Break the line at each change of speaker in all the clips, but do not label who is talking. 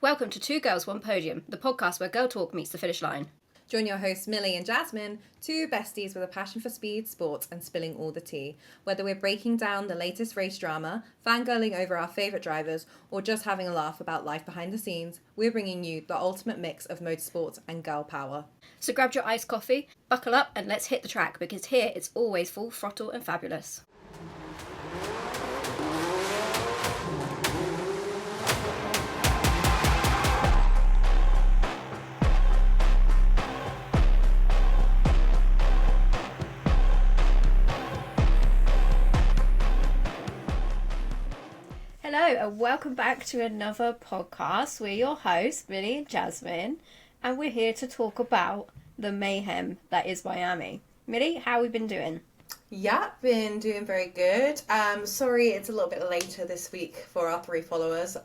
Welcome to Two Girls, One Podium, the podcast where girl talk meets the finish line.
Join your hosts Millie and Jasmine, two besties with a passion for speed, sports and spilling all the tea. Whether we're breaking down the latest race drama, fangirling over our favourite drivers, or just having a laugh about life behind the scenes, we're bringing you the ultimate mix of motorsport and girl power.
So grab your iced coffee, buckle up and let's hit the track because here it's always full throttle and fabulous. Hello and welcome back to another podcast. We're your hosts, Millie and Jasmine, and we're here to talk about the mayhem that is Miami. Millie, how have we been doing?
Yeah, been doing very good. Sorry it's a little bit later this week for our 3 followers.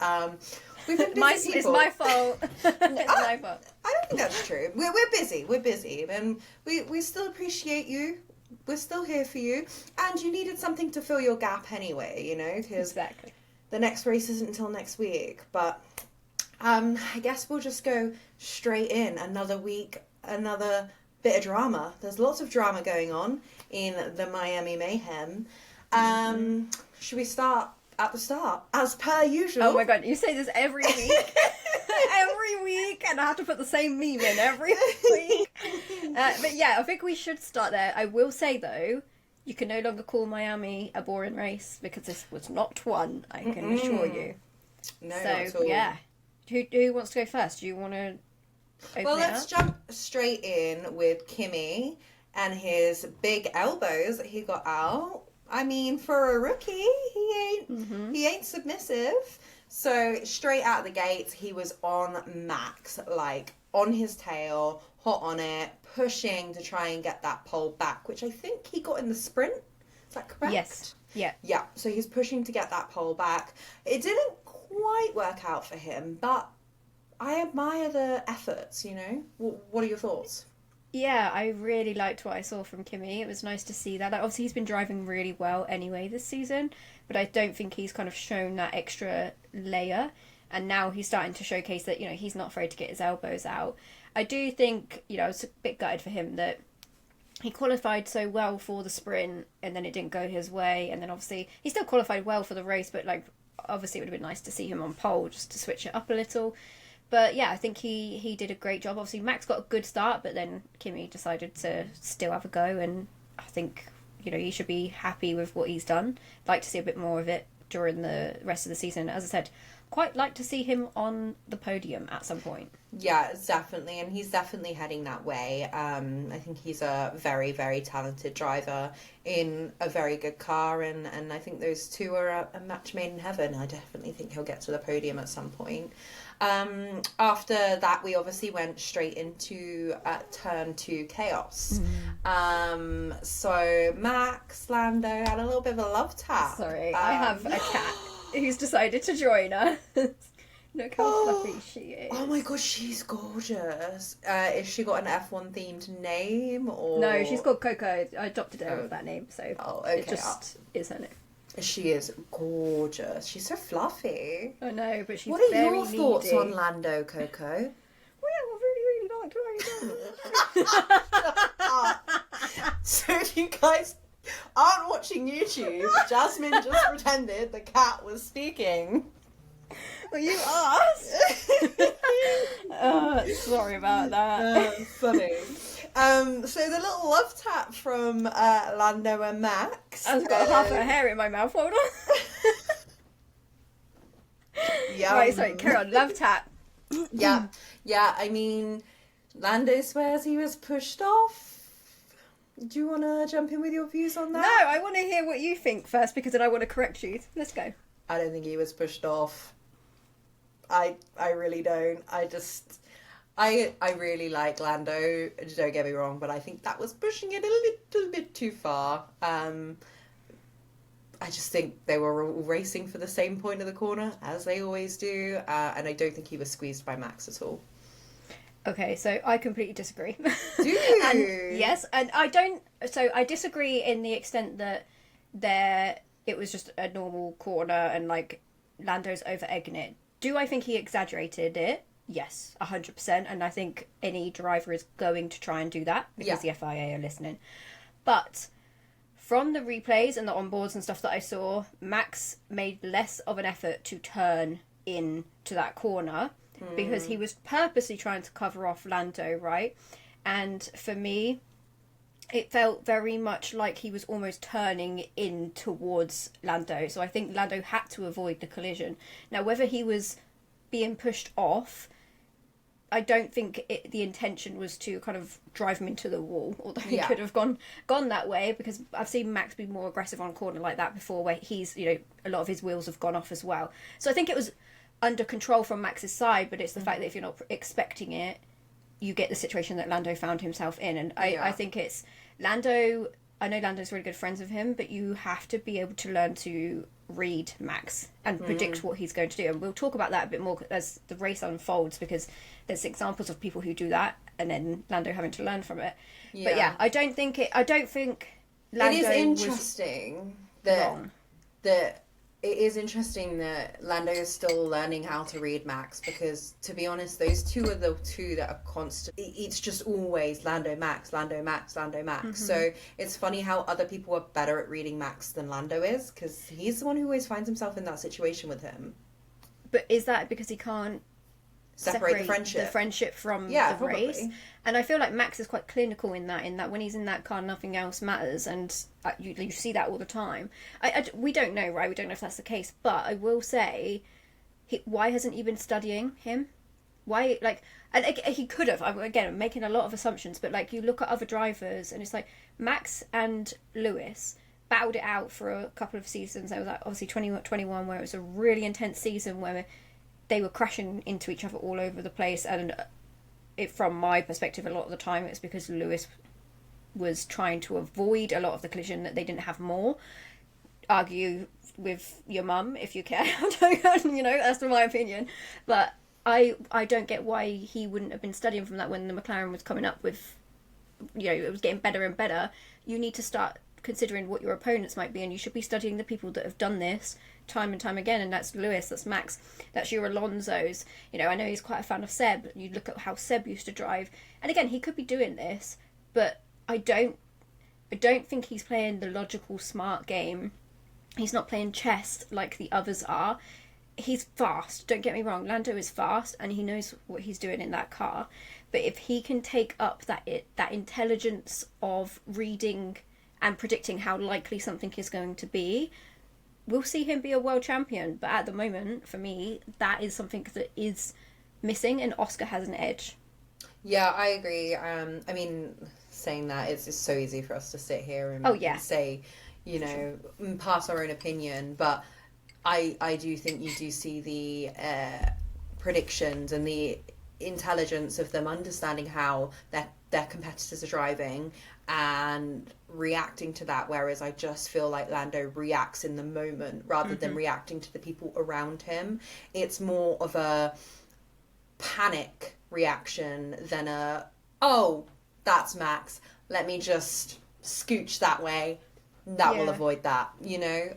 We've been busy
It's my fault. It's my fault.
I don't think that's true. We're busy, and we still appreciate you. We're still here for you, and you needed something to fill your gap anyway, you know, because
Exactly.
the next race isn't until next week. But I guess we'll just go straight in. Another week, another bit of drama. There's lots of drama going on in the Miami Mayhem. Should we start at the start, as per usual?
Oh my god, you say this every week. Every week, and I have to put the same meme in every week. But yeah, I think we should start there. I will say though, you can no longer call Miami a boring race because this was not one, I can assure you.
No, not at all.
Yeah. Who wants to go first? Do you want to open
Well,
it
let's
up?
jump straight in with Kimi and his big elbows that he got out. I mean, for a rookie, he ain't submissive. So straight out the gates, he was on Max, like on his tail, hot on it, pushing to try and get that pole back, which I think he got in the sprint. Is that correct?
Yes. Yeah.
Yeah, so he's pushing to get that pole back. It didn't quite work out for him, but I admire the efforts, you know? What are your thoughts?
Yeah, I really liked what I saw from Kimi. It was nice to see that. Like, obviously, he's been driving really well anyway this season, but I don't think he's kind of shown that extra layer. And now he's starting to showcase that, you know, he's not afraid to get his elbows out. I do think, you know, I was a bit gutted for him that he qualified so well for the sprint and then it didn't go his way. And then obviously he still qualified well for the race, but like obviously it would have been nice to see him on pole just to switch it up a little. But yeah, I think he did a great job. Obviously Max got a good start, but then Kimi decided to still have a go. And I think, you know, he should be happy with what he's done. I'd like to see a bit more of it during the rest of the season. As I said, quite like to see him on the podium at some point.
Yeah, definitely, and he's definitely heading that way. I think he's a very, very talented driver in a very good car, and I think those two are a match made in heaven. I definitely think he'll get to the podium at some point. After that, we obviously went straight into turn 2 chaos. So Max, Lando had a little bit of a love tap.
Sorry, I have a cat who's decided to join us. Look how fluffy she is.
Oh my god, she's gorgeous. Has she got an F1 themed name or?
No, she's called Coco. I adopted her with that name, so
okay.
it just is her name.
She is gorgeous. She's so fluffy.
I know, but she's
What are
very
your thoughts
needy.
on Lando, Coco?
Well, I really liked what he done.
So if you guys aren't watching YouTube, Jasmine just pretended the cat was speaking.
Well, you asked. Sorry about that.
Funny. So the little love tap from Lando and Max.
I've got half a hair in my mouth. Hold on.
Yeah.
Right, sorry, carry on. Love tap.
Yeah. I mean, Lando swears he was pushed off. Do you want to jump in with your views on that?
No, I want to hear what you think first because then I want to correct you. Let's go.
I don't think he was pushed off. I really don't. I really like Lando, don't get me wrong, but I think that was pushing it a little bit too far. I just think they were all racing for the same point of the corner, as they always do, and I don't think he was squeezed by Max at all.
Okay, so I completely disagree.
Do you?
And, yes, and I don't. So I disagree in the extent that it was just a normal corner and like Lando's over egging it. Do I think he exaggerated it? Yes, 100%. And I think any driver is going to try and do that because the FIA are listening. But from the replays and the onboards and stuff that I saw, Max made less of an effort to turn in to that corner because he was purposely trying to cover off Lando, right? And for me, it felt very much like he was almost turning in towards Lando. So I think Lando had to avoid the collision. Now, whether he was being pushed off, I don't think the intention was to kind of drive him into the wall, although he could have gone that way, because I've seen Max be more aggressive on a corner like that before, where he's, you know, a lot of his wheels have gone off as well. So I think it was under control from Max's side, but it's the fact that if you're not expecting it, you get the situation that Lando found himself in. And I think it's Lando. I know Lando's really good friends with him, but you have to be able to learn to read Max and predict what he's going to do. And we'll talk about that a bit more as the race unfolds, because there's examples of people who do that and then Lando having to learn from it. But yeah, I don't think Lando
it is interesting that it is interesting that Lando is still learning how to read Max, because to be honest, those two are the two that are constant. It's just always Lando, Max, Lando, Max, Lando, Max. So it's funny how other people are better at reading Max than Lando is, because he's the one who always finds himself in that situation with him.
But is that because he can't separate
the friendship
from the
probably.
Race? And I feel like Max is quite clinical in that when he's in that car, nothing else matters, and you see that all the time. We don't know, right? We don't know if that's the case, but I will say, why hasn't he been studying him? Why, like, and he could have. I'm making a lot of assumptions, but like, you look at other drivers, and it's like Max and Lewis battled it out for a couple of seasons. There was like, obviously 2021, where it was a really intense season where they were crashing into each other all over the place, and from my perspective, a lot of the time it's because Lewis was trying to avoid a lot of the collision that they didn't have more. Argue with your mum if you care. You know, that's my opinion. But I don't get why he wouldn't have been studying from that when the McLaren was coming up with, you know, it was getting better and better. You need to start considering what your opponents might be, and you should be studying the people that have done this time and time again, and that's Lewis, that's Max, that's your Alonso's. You know, I know he's quite a fan of Seb. You look at how Seb used to drive, and again, he could be doing this, but I don't think he's playing the logical, smart game. He's not playing chess like the others are. He's fast, don't get me wrong, Lando is fast, and he knows what he's doing in that car, but if he can take up that intelligence of reading and predicting how likely something is going to be, we'll see him be a world champion. But at the moment, for me, that is something that is missing, and Oscar has an edge.
Yeah, I agree. I mean, saying that, it's just so easy for us to sit here and say, you know, pass our own opinion. But I do think you do see the predictions and the intelligence of them understanding how their competitors are driving and reacting to that, whereas I just feel like Lando reacts in the moment rather than reacting to the people around him. It's more of a panic reaction than oh, that's Max, let me just scooch that way, that will avoid that, you know.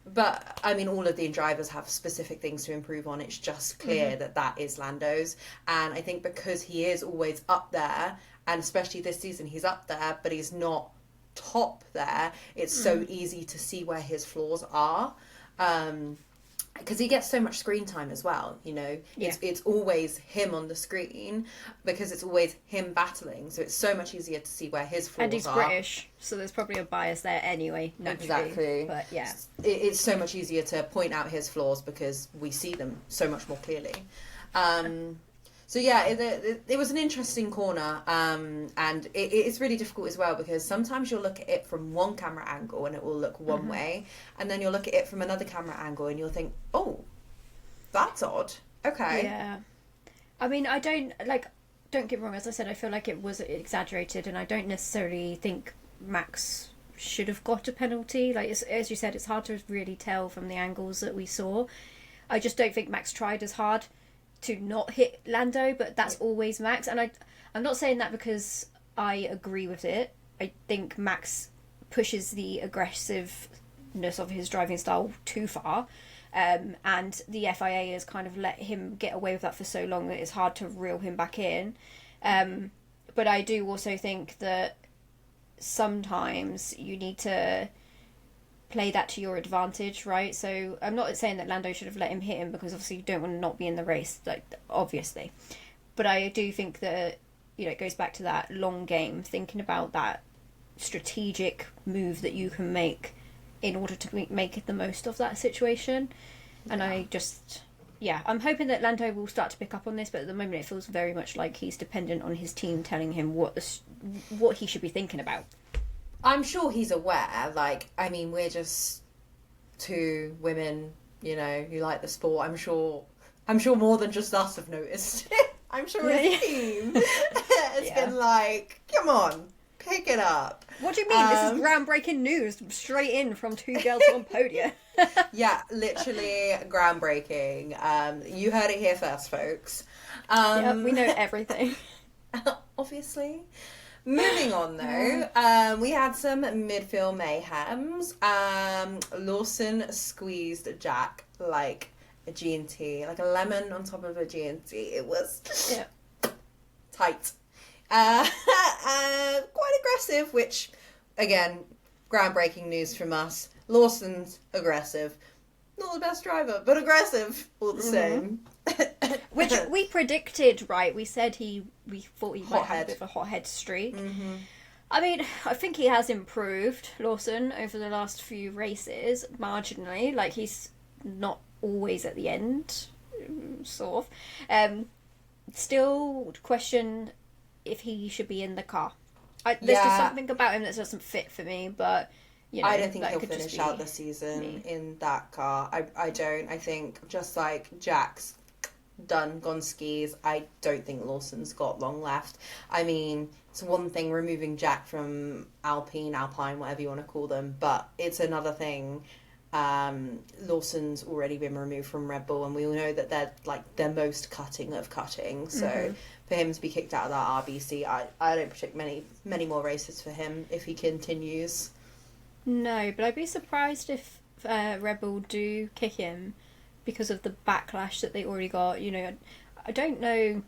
But I mean, all of the drivers have specific things to improve on. It's just clear that is Lando's, and I think because he is always up there, and especially this season he's up there, but he's not top there, it's so easy to see where his flaws are, because he gets so much screen time as well, you know. It's always him on the screen because it's always him battling, so it's so much easier to see where his flaws are.
And he's British, so there's probably a bias there anyway, naturally.
Exactly.
But yeah,
it's so much easier to point out his flaws because we see them so much more clearly. So yeah, it was an interesting corner, and it's really difficult as well, because sometimes you'll look at it from one camera angle and it will look one way, and then you'll look at it from another camera angle and you'll think, oh, that's odd. Okay.
Yeah. I mean, don't get me wrong, as I said, I feel like it was exaggerated, and I don't necessarily think Max should have got a penalty. Like, as you said, it's hard to really tell from the angles that we saw. I just don't think Max tried as hard to not hit Lando, but that's always Max. And I'm not saying that because I agree with it. I think Max pushes the aggressiveness of his driving style too far. and the FIA has kind of let him get away with that for so long that it's hard to reel him back in. But I do also think that sometimes you need to play that to your advantage, right? So I'm not saying that Lando should have let him hit him, because obviously you don't want to not be in the race, like, obviously. But I do think that, you know, it goes back to that long game, thinking about that strategic move that you can make in order to make the most of that situation. And I just, I'm hoping that Lando will start to pick up on this, but at the moment it feels very much like he's dependent on his team telling him what he should be thinking about.
I'm sure he's aware. Like, I mean, we're just two women, you know, who like the sport. I'm sure more than just us have noticed. I'm sure his team has been like, come on, pick it up.
What do you mean? This is groundbreaking news straight in from two girls on podium.
Yeah, literally groundbreaking. You heard it here first, folks.
We know everything.
Obviously. Moving on though, we had some midfield mayhems. Lawson squeezed Jack like a G&T, like a lemon on top of a G&T. It was tight. Quite aggressive, which, again, groundbreaking news from us. Lawson's aggressive. Not the best driver, but aggressive all the same.
Which we predicted, right? We said we thought he might have a bit of a hothead streak.
Mm-hmm.
I mean, I think he has improved, Lawson, over the last few races, marginally. Like, he's not always at the end, sort of. Still question if he should be in the car. There's just something about him that doesn't fit for me, but... You know,
I don't think he'll finish out the season in that car. I don't. I think just like Jack's gone skis, I don't think Lawson's got long left. I mean, it's one thing removing Jack from Alpine, whatever you want to call them, but it's another thing. Lawson's already been removed from Red Bull, and we all know that they're like their most cutting of cutting. So for him to be kicked out of that RBC, I don't predict many more races for him if he continues.
No, but I'd be surprised if Red Bull do kick him because of the backlash that they already got. You know, I don't know.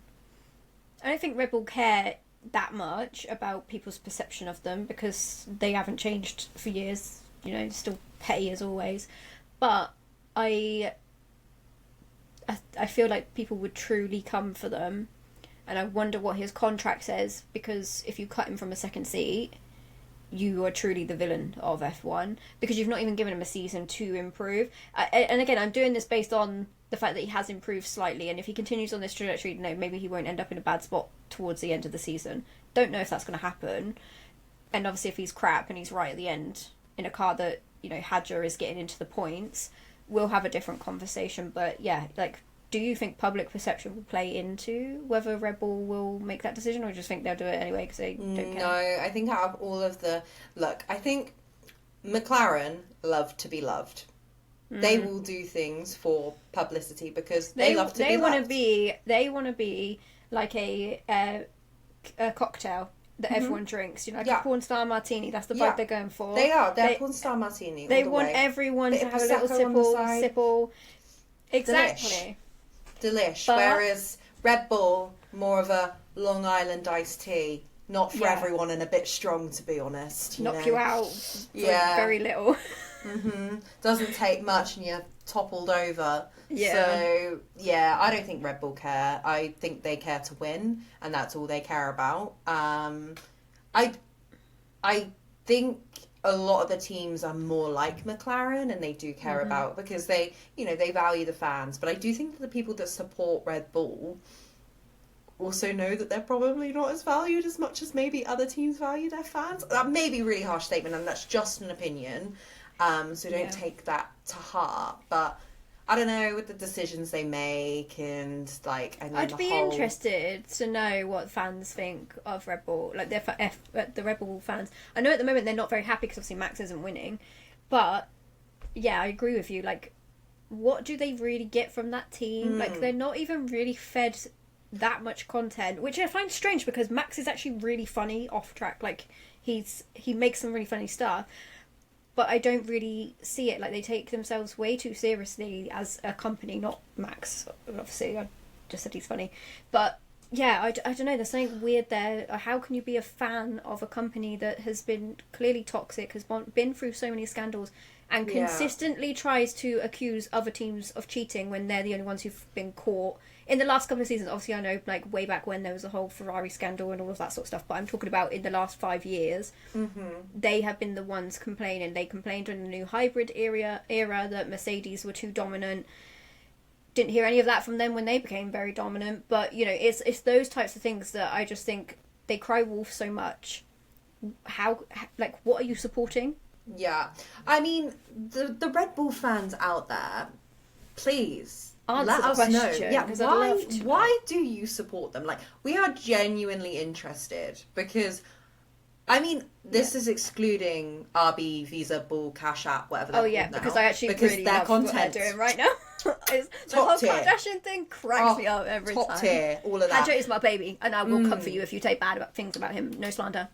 I don't think Red Bull care that much about people's perception of them because they haven't changed for years. You know, still petty as always. But I feel like people would truly come for them. And I wonder what his contract says, because if you cut him from a second seat, you are truly the villain of F1 because you've not even given him a season to improve. And again, I'm doing this based on the fact that he has improved slightly, and if he continues on this trajectory, maybe he won't end up in a bad spot towards the end of the season. Don't know if that's going to happen. And obviously if he's crap and he's right at the end in a car that, you know, Hadjar is getting into the points, we'll have a different conversation. But yeah, like, do you think public perception will play into whether Red Bull will make that decision, or just think they'll do it anyway because they don't care?
No, I think out of all of the... Look, I think McLaren love to be loved. They will do things for publicity because they love to be loved.
They want to be like a cocktail that everyone drinks. You know, like a porn star martini. That's the vibe they're going for.
They're porn star martini.
They want everyone to have a little sipple. Exactly.
Delish. Whereas Red Bull, more of a Long Island iced tea. Not for everyone and a bit strong, to be honest.
Knock you out for very little.
Doesn't take much and you're toppled over.
Yeah.
So, yeah, I don't think Red Bull care. I think they care to win, and that's all they care about. I think a lot of the teams are more like McLaren, and they do care about, because they value the fans. But I do think that the people that support Red Bull also know that they're probably not as valued as much as maybe other teams value their fans. That may be a really harsh statement, and that's just an opinion. So don't take that to heart. But I don't know, with the decisions they make, and like, I mean,
I'd be interested to know what fans think of Red Bull, like the Red Bull fans. I know at the moment they're not very happy because obviously Max isn't winning, but yeah, I agree with you. Like, what do they really get from that team? Like, they're not even really fed that much content, which I find strange because Max is actually really funny off track. Like, he makes some really funny stuff. but I don't really see it. Like, they take themselves way too seriously as a company, not Max, obviously. I just said he's funny. But, yeah, I don't know. There's something weird there. How can you be a fan of a company that has been clearly toxic, has been through so many scandals, and consistently tries to accuse other teams of cheating when they're the only ones who've been caught? In the last couple of seasons, obviously I know, like, way back when there was a whole Ferrari scandal and all of that sort of stuff, but I'm talking about in the last 5 years, they have been the ones complaining. They complained in the new hybrid era that Mercedes were too dominant. Didn't hear any of that from them when they became very dominant, but, you know, it's those types of things that I just think they cry wolf so much. How, like, what are you supporting?
Yeah. I mean, the Red Bull fans out there, please
answer
let
the
us
question.
know. Yeah,
Because I'd love to
why do you support them? Like, we are genuinely interested because, I mean, this is excluding RB, Visa, Bull, Cash App, whatever they're called now.
Because I actually really
their
love
content
what they're doing right now. The whole
top tier.
Kardashian thing cracks me up every time.
Top tier, all of that.
Hadjo is my baby, and I will come for you if you say bad things about him. No slander.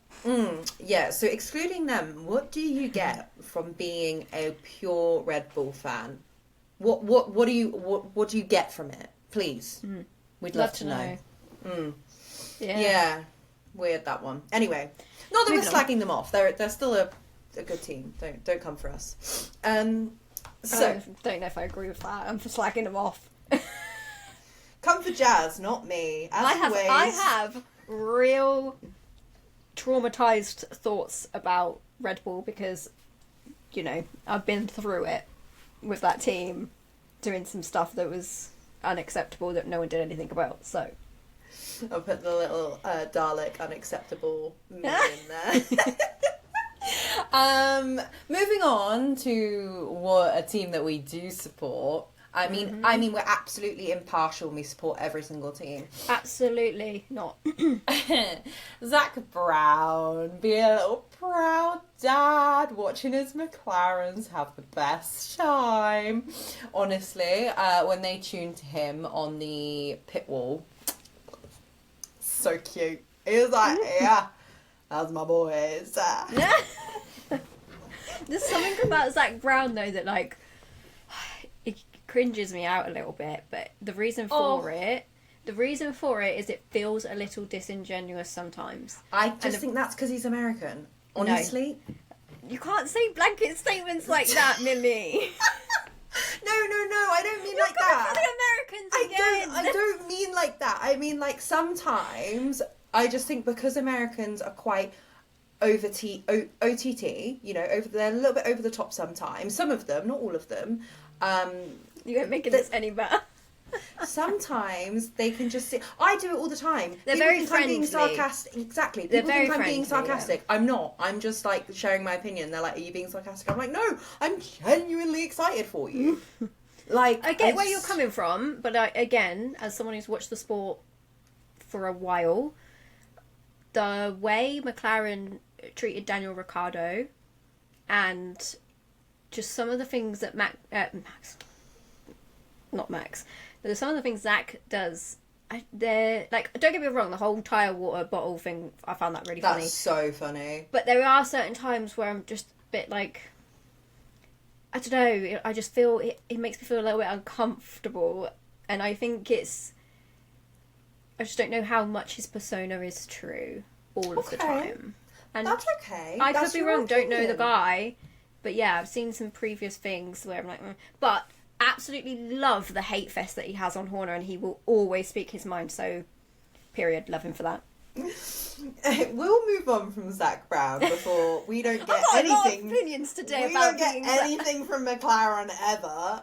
Yeah, so excluding them, what do you get from being a pure Red Bull fan? What do you get from it? Please, we'd love to know. Yeah, weird that one. Anyway, not that we're slacking them off. They're still a good team. Don't come for us. So
I don't know if I agree with that. I'm for slacking them off.
come for Jazz, not me. As always.
I have real traumatized thoughts about Red Bull because, you know, I've been through it with that team doing some stuff that was unacceptable that no one did anything about. So
I'll put the little Dalek unacceptable meme in there. Moving on to what a team that we do support. I mean, we're absolutely impartial and we support every single team.
Absolutely not.
Zach Brown being a little proud dad, watching his McLarens have the best time. Honestly, when they tuned to him on the pit wall, so cute. He was like, yeah, that's my boys.
There's something about Zach Brown though that, like, it cringes me out a little bit, but the reason for it is it feels a little disingenuous someties.
I just think that's because he's American. Honestly.
No. You can't say blanket statements like that, Millie.
No, I don't mean like that.
For the Americans again.
I don't mean like that. I mean, like, sometimes I just think because Americans are quite OTT, you know, they're a little bit over the top sometimes. Some of them, not all of them.
You ain't making this any better.
Sometimes they can just see. I do it all the time.
They're
People
very
think
friendly.
I'm being sarcastic. Exactly.
They're
People
very
think I'm being
friendly,
sarcastic.
yeah.
I'm not. I'm just, like, sharing my opinion. They're like, are you being sarcastic? I'm like, no, I'm genuinely excited for you. Like,
I get where you're coming from, but again, as someone who's watched the sport for a while, the way McLaren treated Daniel Ricciardo and just some of the things that some of the things Zach does, they're like, don't get me wrong, the whole tyre water bottle thing, I found that really funny.
That's so funny.
But there are certain times where I'm just a bit like, I don't know, I just feel, it makes me feel a little bit uncomfortable, and I think I just don't know how much his persona is true all of the time. And
that's okay.
I
That's
could be
your
wrong, don't know the
opinion.
guy, but yeah, I've seen some previous things where I'm like, but absolutely love the hate fest that he has on Horner, and he will always speak his mind, so period, love him for that.
We'll move on from Zach Brown before we don't get
I've got
anything.
a lot of opinions today
We
about
don't get
being
anything from McLaren ever.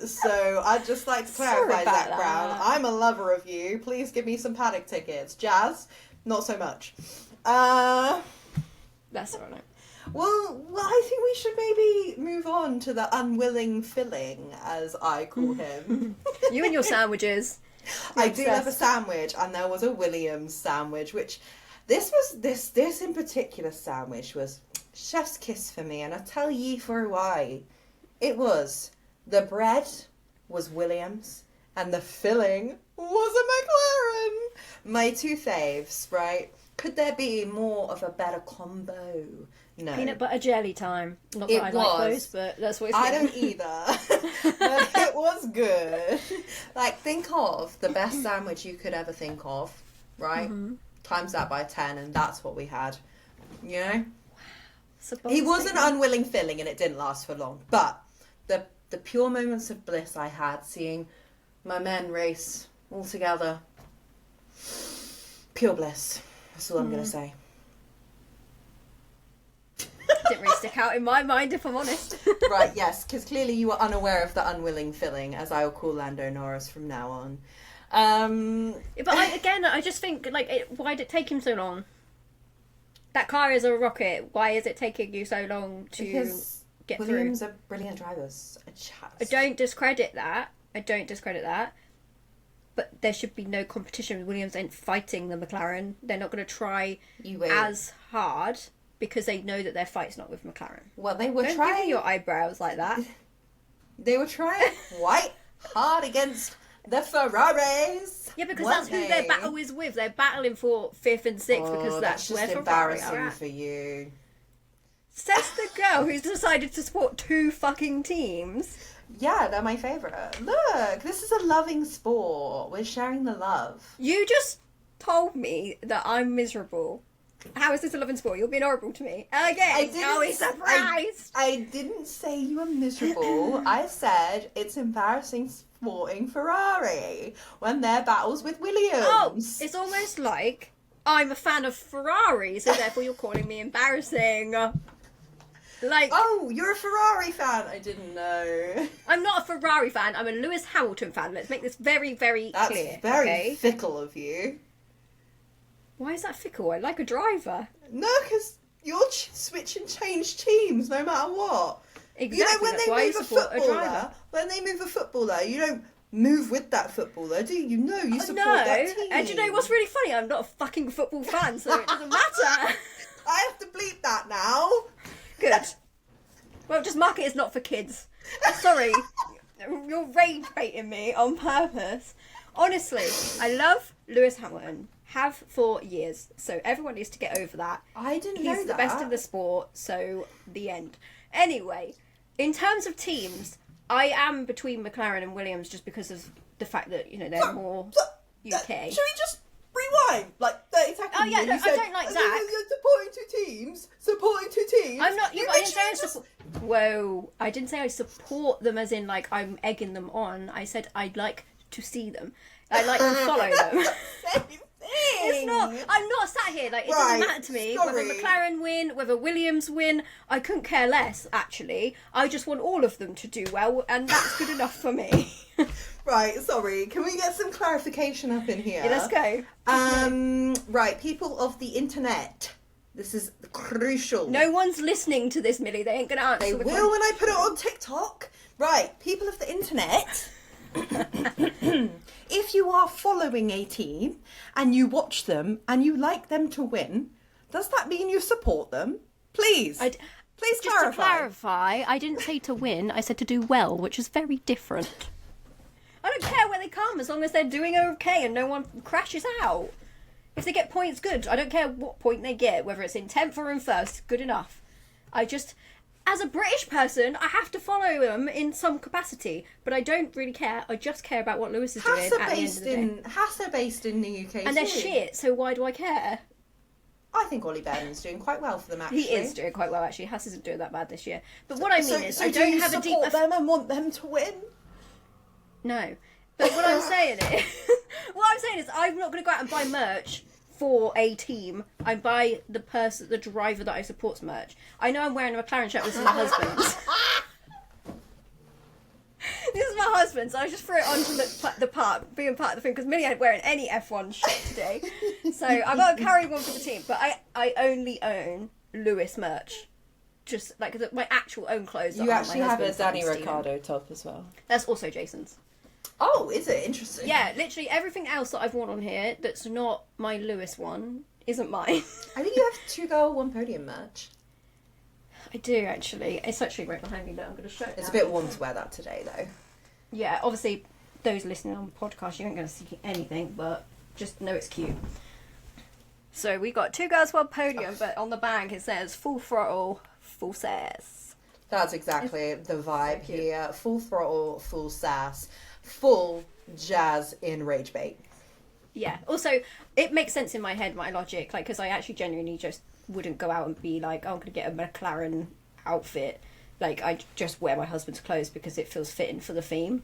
So I'd just like to
Sorry
clarify,
about
Zach Brown.
that.
I'm a lover of you. Please give me some paddock tickets. Jazz, not so much. Well,
That's all right.
I think we should maybe move on to the unwilling filling, as I call him.
You and your sandwiches.
I do love a
obsessed.
sandwich, and there was a Williams sandwich, which this in particular sandwich was chef's kiss for me, and I'll tell ye for why. It was, the bread was Williams, and the filling was a McLaren. My two faves, right? Could there be more of a better combo No.
Peanut butter jelly time. Not that I like those, but that's what it's
I don't either. But it was good. Like, think of the best sandwich you could ever think of, right?
Mm-hmm.
Times that by 10, and that's what we had. You know?
Wow.
He was an unwilling filling, and it didn't last for long. But the pure moments of bliss I had seeing my men race all together. Pure bliss. That's all I'm going to say.
Didn't really stick out in my mind, if I'm honest.
Right, yes, because clearly you were unaware of the unwilling filling, as I will call Lando Norris from now on.
But I just think, like, why did it take him so long? That car is a rocket. Why is it taking you so long to get
Williams
through?
are brilliant drivers.
I don't discredit that. But there should be no competition. Williams ain't fighting the McLaren. They're not going to try as hard because they know that their fight's not with McLaren.
Well, they were
Don't
trying.
give me your eyebrows like that.
They were trying quite hard against the Ferraris.
Yeah, because that's who their battle is with. They're battling for 5th and 6th because that's where
just
Ferrari are
embarrassing
at.
for you.
Says the girl who's decided to support 2 fucking teams.
Yeah, they're my favourite. Look, this is a loving sport. We're sharing the love.
You just told me that I'm miserable. How is this a loving sport? You're being horrible to me. Again, always surprised.
I didn't say you were miserable. I said it's embarrassing supporting Ferrari when their battles with Williams.
Oh, it's almost like I'm a fan of Ferrari, so therefore you're calling me embarrassing. Like,
oh, you're a Ferrari fan. I didn't know.
I'm not a Ferrari fan. I'm a Lewis Hamilton fan. Let's make this very, very clear.
That's very fickle of you.
Why is that fickle? I like a driver.
No, because you'll switch and change teams no matter what.
Exactly.
You know, when they move a footballer, you don't move with that footballer, do you? No, you support that team.
And you know what's really funny? I'm not a fucking football fan, so it doesn't matter.
I have to bleep that now.
Good. Well, just mark it as not for kids. Sorry. You're rage baiting me on purpose. Honestly, I love Lewis Hamilton. Have for years. So everyone needs to get over that.
I didn't know that.
He's the best in the sport, so the end. Anyway, in terms of teams, I am between McLaren and Williams just because of the fact that, you know, they're more UK.
Should we just rewind like 30 seconds?
Oh, yeah, no, I don't like Zach.
You're supporting two teams.
I'm not. I didn't say I support. Whoa! I didn't say I support them as in like I'm egging them on. I said I'd like to see them. I like to follow them.
Same thing.
It's not. I'm not sat here like it doesn't matter to me whether McLaren win, whether Williams win. I couldn't care less. Actually, I just want all of them to do well, and that's good enough for me.
Right, sorry. Can we get some clarification up in here?
Yeah, let's go.
Right, people of the internet. This is crucial.
No one's listening to this, Millie. They ain't going to answer.
They will when I put it on TikTok. Right, people of the internet. If you are following a team and you watch them and you like them to win, does that mean you support them? Please. Please
just
clarify.
To clarify, I didn't say to win. I said to do well, which is very different. I don't care where they come as long as they're doing okay and no one crashes out. If they get points, good. I don't care what point they get, whether it's in 10th or in 1st, good enough. As a British person, I have to follow them in some capacity, but I don't really care. I just care about what Lewis is doing at the end of the day.
Haas are based in the UK
and they're shit, so why do I care?
I think Ollie Burnham's doing quite well for them, actually.
He is doing quite well, actually. Haas isn't doing that bad this year. But what I mean is, I
do
don't
you
have a deep...
support them and want them to win?
No. But what I'm saying is, I'm not going to go out and buy merch for a team. I buy the driver that I support's merch. I know I'm wearing a McLaren shirt. This is my husband's. This is my husband's. So I just threw it on to look the part, being part of the thing, because Millie ain't wearing any F1 shit today. So I've got to carry one for the team. But I only own Lewis merch. Just like my actual own clothes.
You actually have a Danny Ricciardo top as well.
That's also Jason's.
Oh, is it? Interesting.
Yeah, literally everything else that I've worn on here that's not my Lewis one isn't mine.
I think you have 2 girl, 1 podium merch.
I do, actually. It's actually right behind me that I'm going to show it.
It's a bit warm to wear that today, though.
Yeah, obviously, those listening on the podcast, you aren't going to see anything, but just know it's cute. So we got 2 girls, 1 podium, but on the back it says full throttle, full sass.
That's exactly the vibe here. Full throttle, full sass, full jazz in rage bait.
Yeah. Also, it makes sense in my head, my logic, like, because I actually genuinely just wouldn't go out and be like, oh, I'm going to get a McLaren outfit. Like, I just wear my husband's clothes because it feels fitting for the theme.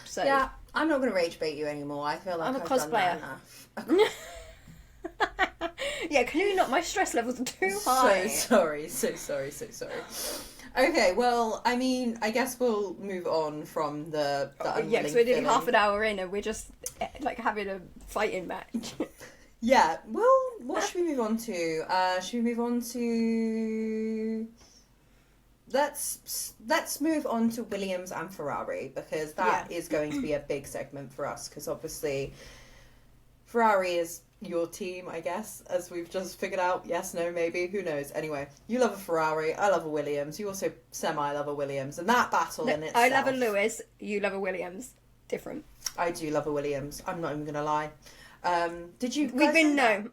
So
yeah, I'm not going to rage bait you anymore. I feel like
I'm a
I've
cosplayer.
done that enough.
Yeah, can you not? My stress levels are too high.
So sorry. Okay, well, I mean, I guess we'll move on from the
yeah, because we're nearly half an hour in and we're just like having a fighting match.
Yeah, well, what should we move on to? Should we move on to... Let's move on to Williams and Ferrari, because that is going to be a big segment for us, because obviously Ferrari is your team, I guess, as we've just figured out. Yes, no, maybe, who knows. Anyway, you love a Ferrari, I love a Williams, you also semi-love a Williams, and that battle in itself...
I love a Lewis, you love a Williams. Different.
I do love a Williams, I'm not even going to lie. Did you...
We've been known.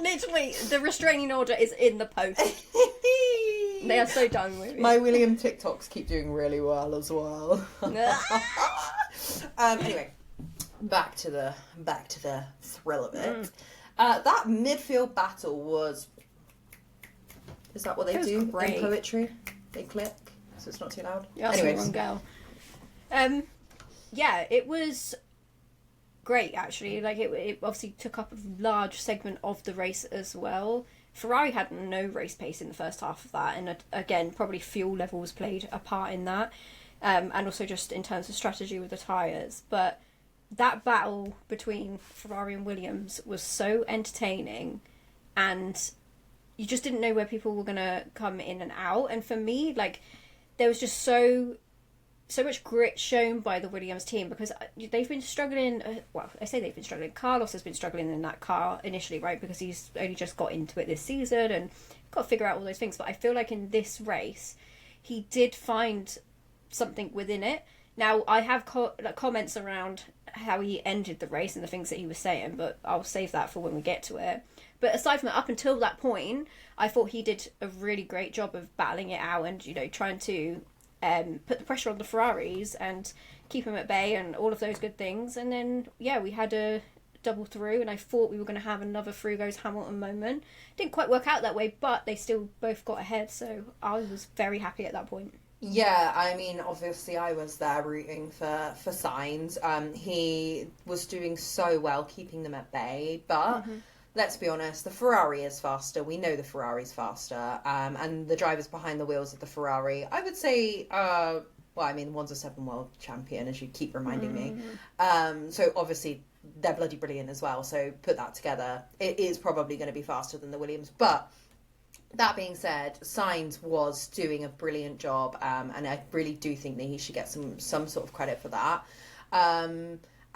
Literally, the restraining order is in the post. They are so done with it.
My William TikToks keep doing really well as well. Anyway, back to the thrill of it. That midfield battle was... Is that what they do
great.
in poetry? They click, so it's not too loud.
You're asking the wrong girl. Yeah, it was great, actually. Like, it obviously took up a large segment of the race as well. Ferrari had no race pace in the first half of that, and again, probably fuel levels played a part in that, and also just in terms of strategy with the tyres. But that battle between Ferrari and Williams was so entertaining, and you just didn't know where people were going to come in and out. And for me, like, there was just so much grit shown by the Williams team, because they've been struggling. Well, I say they've been struggling. Carlos has been struggling in that car initially, right? Because he's only just got into it this season and got to figure out all those things. But I feel like in this race, he did find something within it. Now, I have comments around how he ended the race and the things that he was saying, but I'll save that for when we get to it. But aside from that, up until that point, I thought he did a really great job of battling it out and, you know, trying to put the pressure on the Ferraris and keep them at bay and all of those good things. And then, yeah, we had a double through, and I thought we were going to have another through goes Hamilton moment. Didn't quite work out that way, but they still both got ahead, so I was very happy at that point.
Yeah, I mean, obviously I was there rooting for Sainz. He was doing so well keeping them at bay, but let's be honest, the Ferrari is faster. We know the Ferrari's faster, and the drivers behind the wheels of the Ferrari, I would say, well, I mean, one's a 7 world champion, as you keep reminding me. So obviously they're bloody brilliant as well, so put that together. It is probably going to be faster than the Williams, but that being said, Sainz was doing a brilliant job, and I really do think that he should get some sort of credit for that.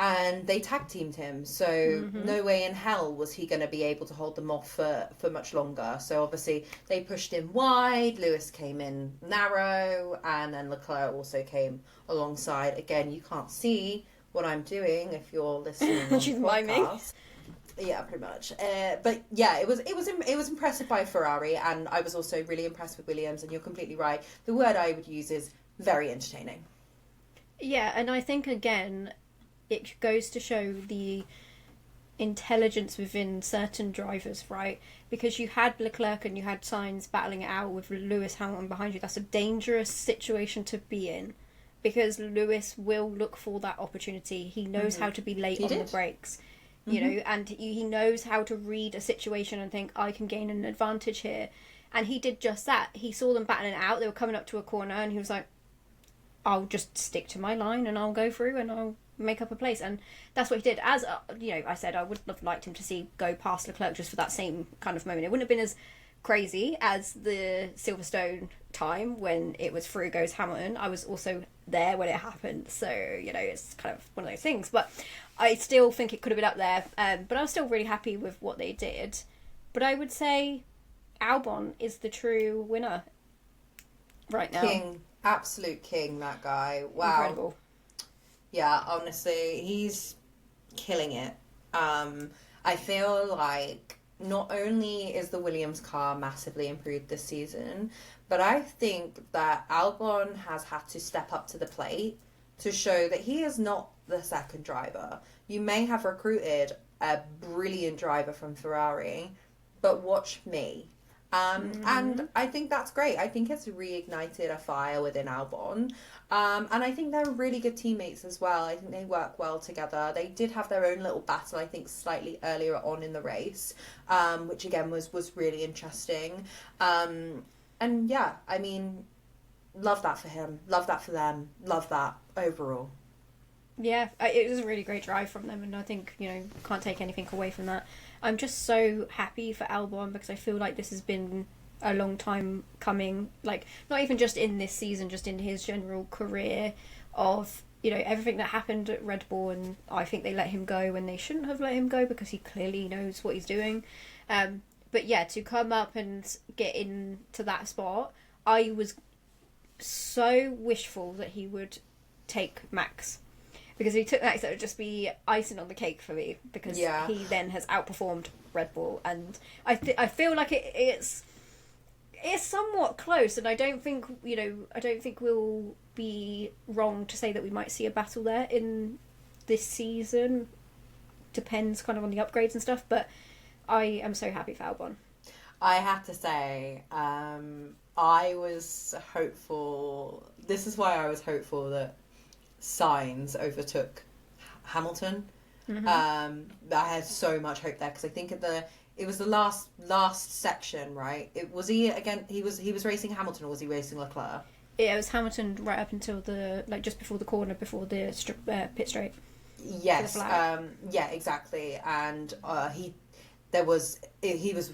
And they tag teamed him, so no way in hell was he going to be able to hold them off for much longer. So obviously they pushed him wide, Lewis came in narrow, and then Leclerc also came alongside. Again, you can't see what I'm doing if you're listening on the podcast. Yeah, pretty much. But yeah, it was impressive by Ferrari, and I was also really impressed with Williams. And you're completely right. The word I would use is very entertaining.
Yeah, and I think again, it goes to show the intelligence within certain drivers, right? Because you had Leclerc and you had Sainz battling it out with Lewis Hamilton behind you. That's a dangerous situation to be in, because Lewis will look for that opportunity. He knows how to be late on the brakes. You know, and he knows how to read a situation and think, I can gain an advantage here. And he did just that. He saw them battling it out. They were coming up to a corner and he was like, I'll just stick to my line and I'll go through and I'll make up a place. And that's what he did. As, you know, I said, I would have liked him to go past Leclerc just for that same kind of moment. It wouldn't have been as crazy as the Silverstone time when it was through goes Hamilton. I was also there when it happened, so you know, it's kind of one of those things, but I still think it could have been up there, but I was still really happy with what they did. But I would say Albon is the true winner right now.
King, absolute king, that guy. Wow. Incredible. Yeah, honestly, he's killing it. I feel like not only is the Williams car massively improved this season, but I think that Albon has had to step up to the plate to show that he is not the second driver. You may have recruited a brilliant driver from Ferrari, but watch me. And I think that's great. I think it's reignited a fire within Albon. And I think they're really good teammates as well. I think they work well together. They did have their own little battle, I think, slightly earlier on in the race, which again was really interesting. And yeah, I mean, love that for him. Love that for them. Love that overall.
Yeah, it was a really great drive from them, and I think, can't take anything away from that. I'm just so happy for Albon because I feel like this has been a long time coming, like, not even just in this season, just in his general career of, everything that happened at Red Bull, and I think they let him go when they shouldn't have let him go because he clearly knows what he's doing. But yeah, to come up and get into that spot, I was so wishful that he would take Max. Because if he took Max, that would just be icing on the cake for me. Because he then has outperformed Red Bull, and I feel like it's somewhat close. And I don't think we'll be wrong to say that we might see a battle there in this season. Depends kind of on the upgrades and stuff, but I am so happy for Albon.
I have to say, I was hopeful. This is why I was hopeful that Sainz overtook Hamilton. I had so much hope there because I think it was the last section, right? He was racing Hamilton, or was he racing Leclerc?
Yeah, it was Hamilton right up until just before the corner, before the pit straight.
Yes, yeah, exactly, and he was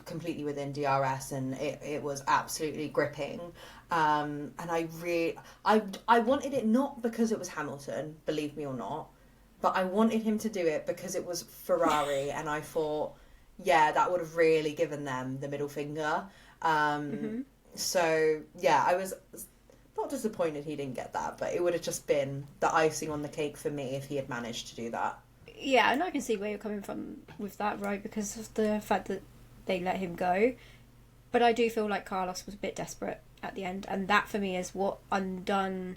completely within DRS, and it was absolutely gripping. And I wanted it not because it was Hamilton, believe me or not, but I wanted him to do it because it was Ferrari, and I thought, yeah, that would have really given them the middle finger. So yeah, I was not disappointed he didn't get that, but it would have just been the icing on the cake for me if he had managed to do that.
Yeah, and I can see where you're coming from with that, right? Because of the fact that they let him go. But I do feel like Carlos was a bit desperate at the end, and that for me is what not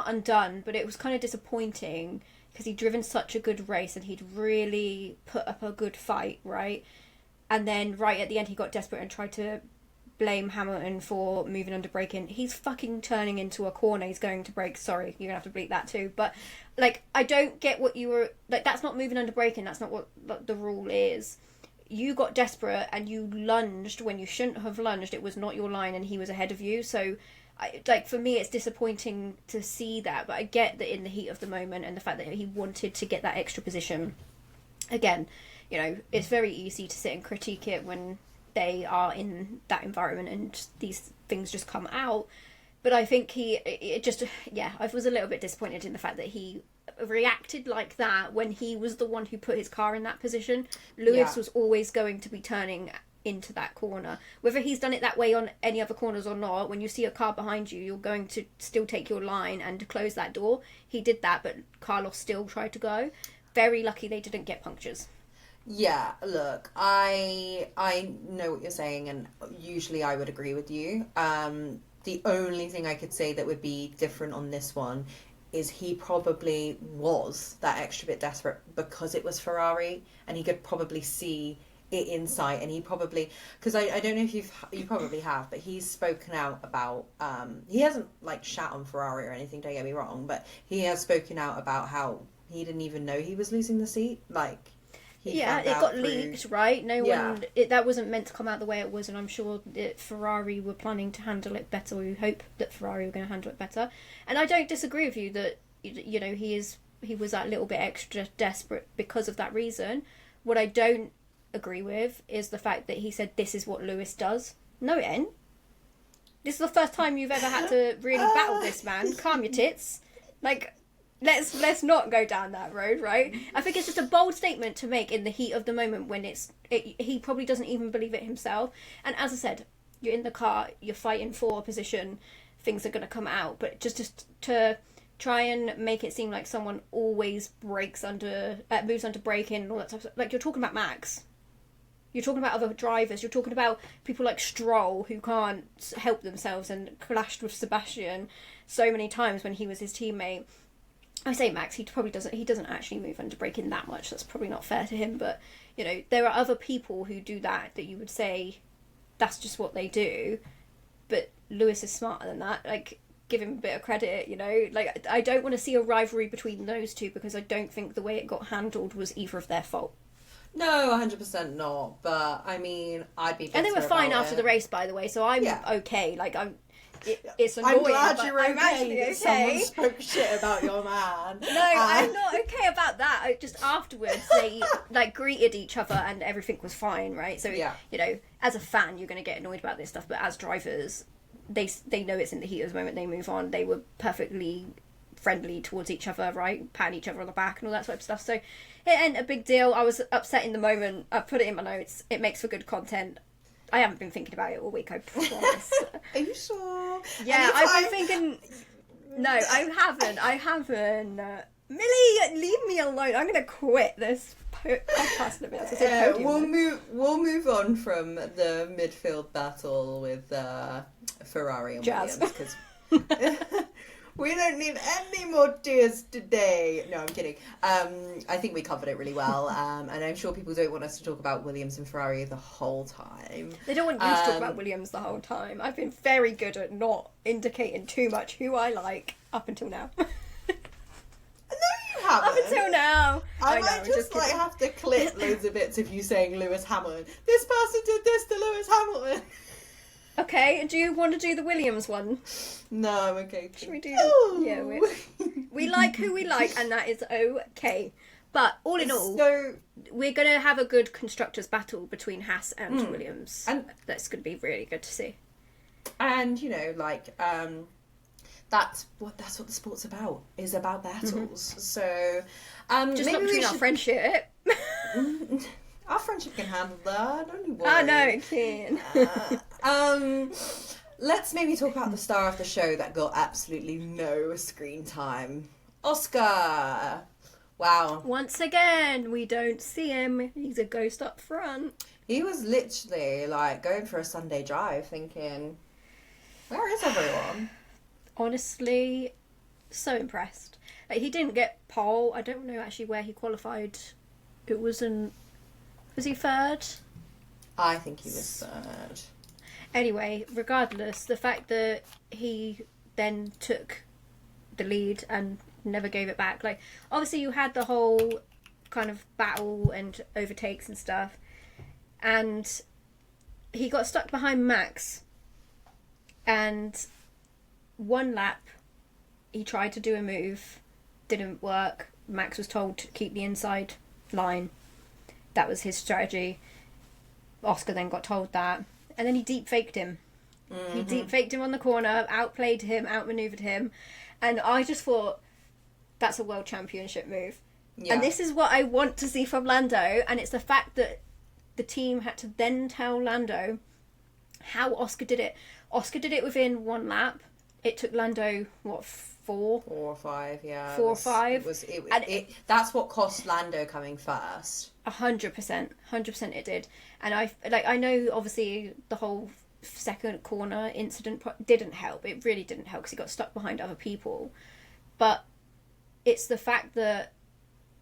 undone, but it was kind of disappointing because he'd driven such a good race and he'd really put up a good fight, right? And then right at the end he got desperate and tried to blame Hamilton for moving under braking. He's fucking turning into a corner. He's going to brake. Sorry, you're gonna have to bleep that too. But like, I don't get what you were like. That's not moving under braking. That's not what the rule is. You got desperate and you lunged when you shouldn't have lunged. It was not your line, and he was ahead of you. So, for me, it's disappointing to see that. But I get that in the heat of the moment and the fact that he wanted to get that extra position. Again, it's very easy to sit and critique it when they are in that environment and these things just come out. But I think I was a little bit disappointed in the fact that he reacted like that when he was the one who put his car in that position. Lewis was always going to be turning into that corner. Whether he's done it that way on any other corners or not, when you see a car behind you, you're going to still take your line and close that door. He did that, but Carlos still tried to go. Very lucky they didn't get punctures.
Yeah, look, I know what you're saying, and usually I would agree with you. The only thing I could say that would be different on this one is he probably was that extra bit desperate because it was Ferrari, and he could probably see it in sight, and he probably, because I don't know if you probably have, but he's spoken out about, he hasn't like shat on Ferrari or anything, don't get me wrong, but he has spoken out about how he didn't even know he was losing the seat, like. It
got leaked, right? That wasn't meant to come out the way it was, and I'm sure that Ferrari were planning to handle it better. We hope that Ferrari were going to handle it better. And I don't disagree with you that he was that little bit extra desperate because of that reason. What I don't agree with is the fact that he said this is what Lewis does. No, it ain't. This is the first time you've ever had to really battle this man. Calm your tits. Like, let's not go down that road, right? I think it's just a bold statement to make in the heat of the moment when he probably doesn't even believe it himself. And as I said, you're in the car, you're fighting for a position, things are going to come out. But just to try and make it seem like someone always moves under braking and all that stuff. Like, you're talking about Max. You're talking about other drivers. You're talking about people like Stroll who can't help themselves and clashed with Sebastian so many times when he was his teammate. I say Max, he doesn't actually move under braking that much. That's probably not fair to him, but you know, there are other people who do that you would say that's just what they do. But Lewis is smarter than that. Like, give him a bit of credit, you know? Like, I don't want to see a rivalry between those two because I don't think the way it got handled was either of their fault.
No, 100% not. But, I mean, I'd be bitter
And they were fine
about
after
it.
the race, by the way, so I'm okay. Like, it's annoying,
I'm glad
but
you're
I'm
okay
actually
that
okay.
someone spoke shit about your man.
No, I'm not okay about that. Just afterwards, they like greeted each other and everything was fine, right? So,
Yeah.
you know, as a fan, you're going to get annoyed about this stuff, but as drivers, they know it's in the heat of the moment. They move on. They were perfectly friendly towards each other, right? Patting each other on the back and all that sort of stuff. So it ain't a big deal. I was upset in the moment. I put it in my notes. It makes for good content. I haven't been thinking about it all week, I promise.
Are you sure?
Yeah, I've been thinking... No, I haven't. Millie, leave me alone. I'm going to quit this podcast in a minute.
We'll move on from the midfield battle with Ferrari and
Jazz.
Williams, because we don't need any more tears today. No, I'm kidding. I think we covered it really well, and I'm sure people don't want us to talk about Williams and Ferrari the whole time.
They don't want you to talk about Williams the whole time. I've been very good at not indicating too much who I like up until now.
No, you haven't.
Up until now.
I
know,
might just like have to clip loads of bits of you saying Lewis Hamilton. This person did this to Lewis Hamilton.
Okay, do you want to do the Williams one?
No, I'm okay.
Should we do?
No.
Yeah, we like who we like, and that is okay. But all in all,
So,
we're going to have a good constructors battle between Haas and Williams.
And-
that's going to be really good to see.
and you know, like that's what the sport's about. Is about battles. So,
Just
maybe
not between our friendship.
Our friendship can handle that. Don't you worry.
I know it can.
Let's maybe talk about the star of the show that got absolutely no screen time. Oscar. Wow.
Once again, we don't see him. He's a ghost up front.
He was literally like going for a Sunday drive thinking, where is everyone?
Honestly, so impressed. Like, he didn't get pole. I don't know actually where he qualified. It wasn't... Was he third?
I think he was third.
Anyway, regardless, the fact that he then took the lead and never gave it back. Like, obviously you had the whole kind of battle and overtakes and stuff. And he got stuck behind Max. And one lap, he tried to do a move. Didn't work. Max was told to keep the inside line. That was his strategy. Oscar then got told that. And then he deep faked him. Mm-hmm. He deep faked him on the corner, outplayed him, outmaneuvered him. And I just thought, that's a world championship move. Yeah. And this is what I want to see from Lando. And it's the fact that the team had to then tell Lando how Oscar did it. Oscar did it within one lap. It took Lando, what, 4
or 5, yeah.
4 or 5.
That's what cost Lando coming first.
100% it did. And I know obviously the whole second corner incident didn't help. It really didn't help because he got stuck behind other people. But it's the fact that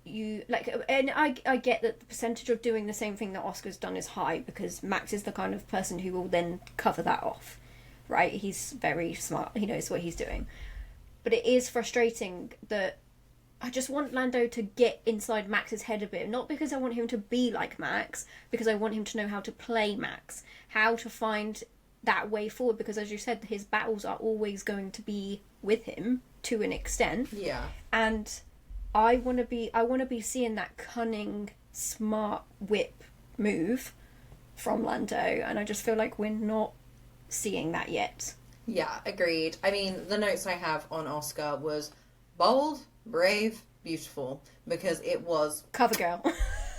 you and I get that the percentage of doing the same thing that Oscar's done is high because Max is the kind of person who will then cover that off, right? He's very smart. He knows what he's doing. But it is frustrating that I just want Lando to get inside Max's head a bit. Not because I want him to be like Max, because I want him to know how to play Max, how to find that way forward. Because as you said, his battles are always going to be with him to an extent.
Yeah.
And I want to be seeing that cunning, smart whip move from Lando, and I just feel like we're not seeing that yet.
Yeah, agreed. I mean, the notes I have on Oscar was bold, brave, beautiful, because it was
cover girl.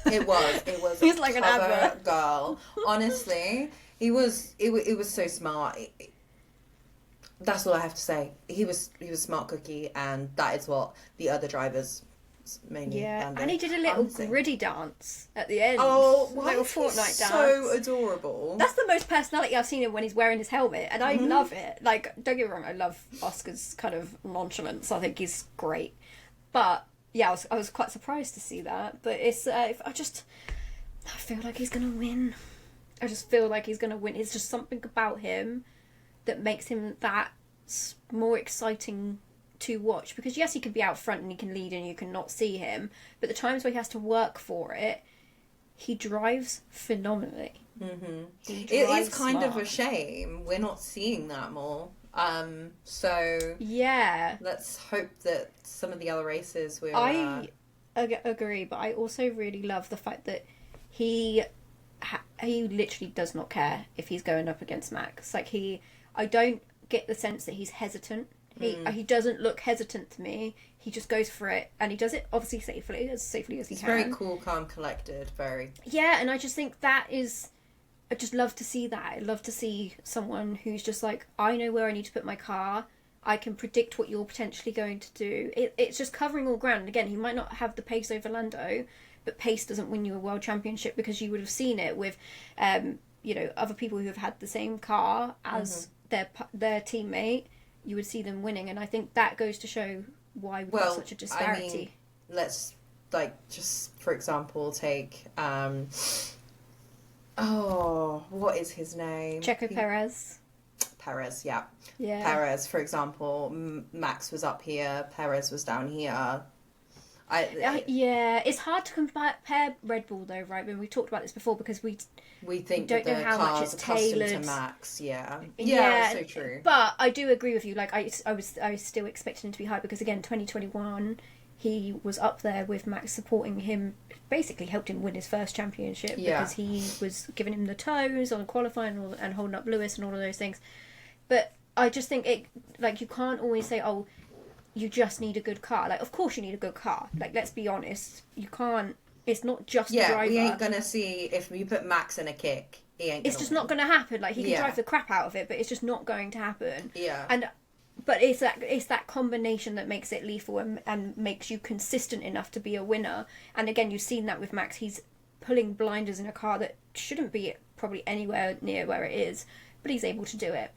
It was.
He's like an advert
girl. Honestly, it was so smart. That's all I have to say. He was smart cookie, and that is what the other drivers dance mainly.
Yeah,
Lando.
and he did a little
Dancing.
gritty dance at the end.
Oh, why
little
is he
Fortnite dance.
so adorable?
That's the most personality I've seen him when he's wearing his helmet, and I
Mm-hmm.
love it. Like, don't get me wrong, I love Oscar's kind of nonchalance. I think he's great. But yeah, I was quite surprised to see that. But it's I feel like he's gonna win. I just feel like he's gonna win. It's just something about him that makes him that more exciting to watch, because yes, he can be out front and he can lead and you can not see him, but the times where he has to work for it, he drives phenomenally.
Mm-hmm.
It
is kind of a shame we're not seeing that more. So
yeah,
let's hope that some of the other races will.
I agree, but I also really love the fact that he literally does not care if he's going up against Max. Like, I don't get the sense that he's hesitant. He doesn't look hesitant to me. He just goes for it, and he does it obviously safely as he can.
Very cool, calm, collected. Very.
Yeah, and I just think that is. I just love to see that. I love to see someone who's just like, I know where I need to put my car. I can predict what you're potentially going to do. It's just covering all ground. And again, he might not have the pace over Lando, but pace doesn't win you a world championship, because you would have seen it with, other people who have had the same car as their teammate. You would see them winning, and I think that goes to show why we've got such a disparity.
I mean, let's just for example take what is his name?
Checo Perez.
Perez, yeah.
Yeah.
Perez, for example, Max was up here, Perez was down here.
Yeah, it's hard to compare Red Bull though, right? When we talked about this before, because we
think
don't
that
know
the
how much
car's
it's
accustomed
tailored
to Max. Yeah, so true.
But I do agree with you. Like, I was still expecting him to be high, because again, 2021, he was up there with Max, supporting him. Basically, helped him win his first championship, because he was giving him the toes on qualifying and holding up Lewis and all of those things. But I just think you can't always say, oh, you just need a good car. Like, of course you need a good car. Like, let's be honest. You can't. It's not just the driver.
We ain't gonna see if you put Max in a kick. He ain't.
It's just not gonna happen. Like, he can drive the crap out of it, but it's just not going to happen.
Yeah.
But it's that combination that makes it lethal and makes you consistent enough to be a winner. And again, you've seen that with Max. He's pulling blinders in a car that shouldn't be probably anywhere near where it is, but he's able to do it.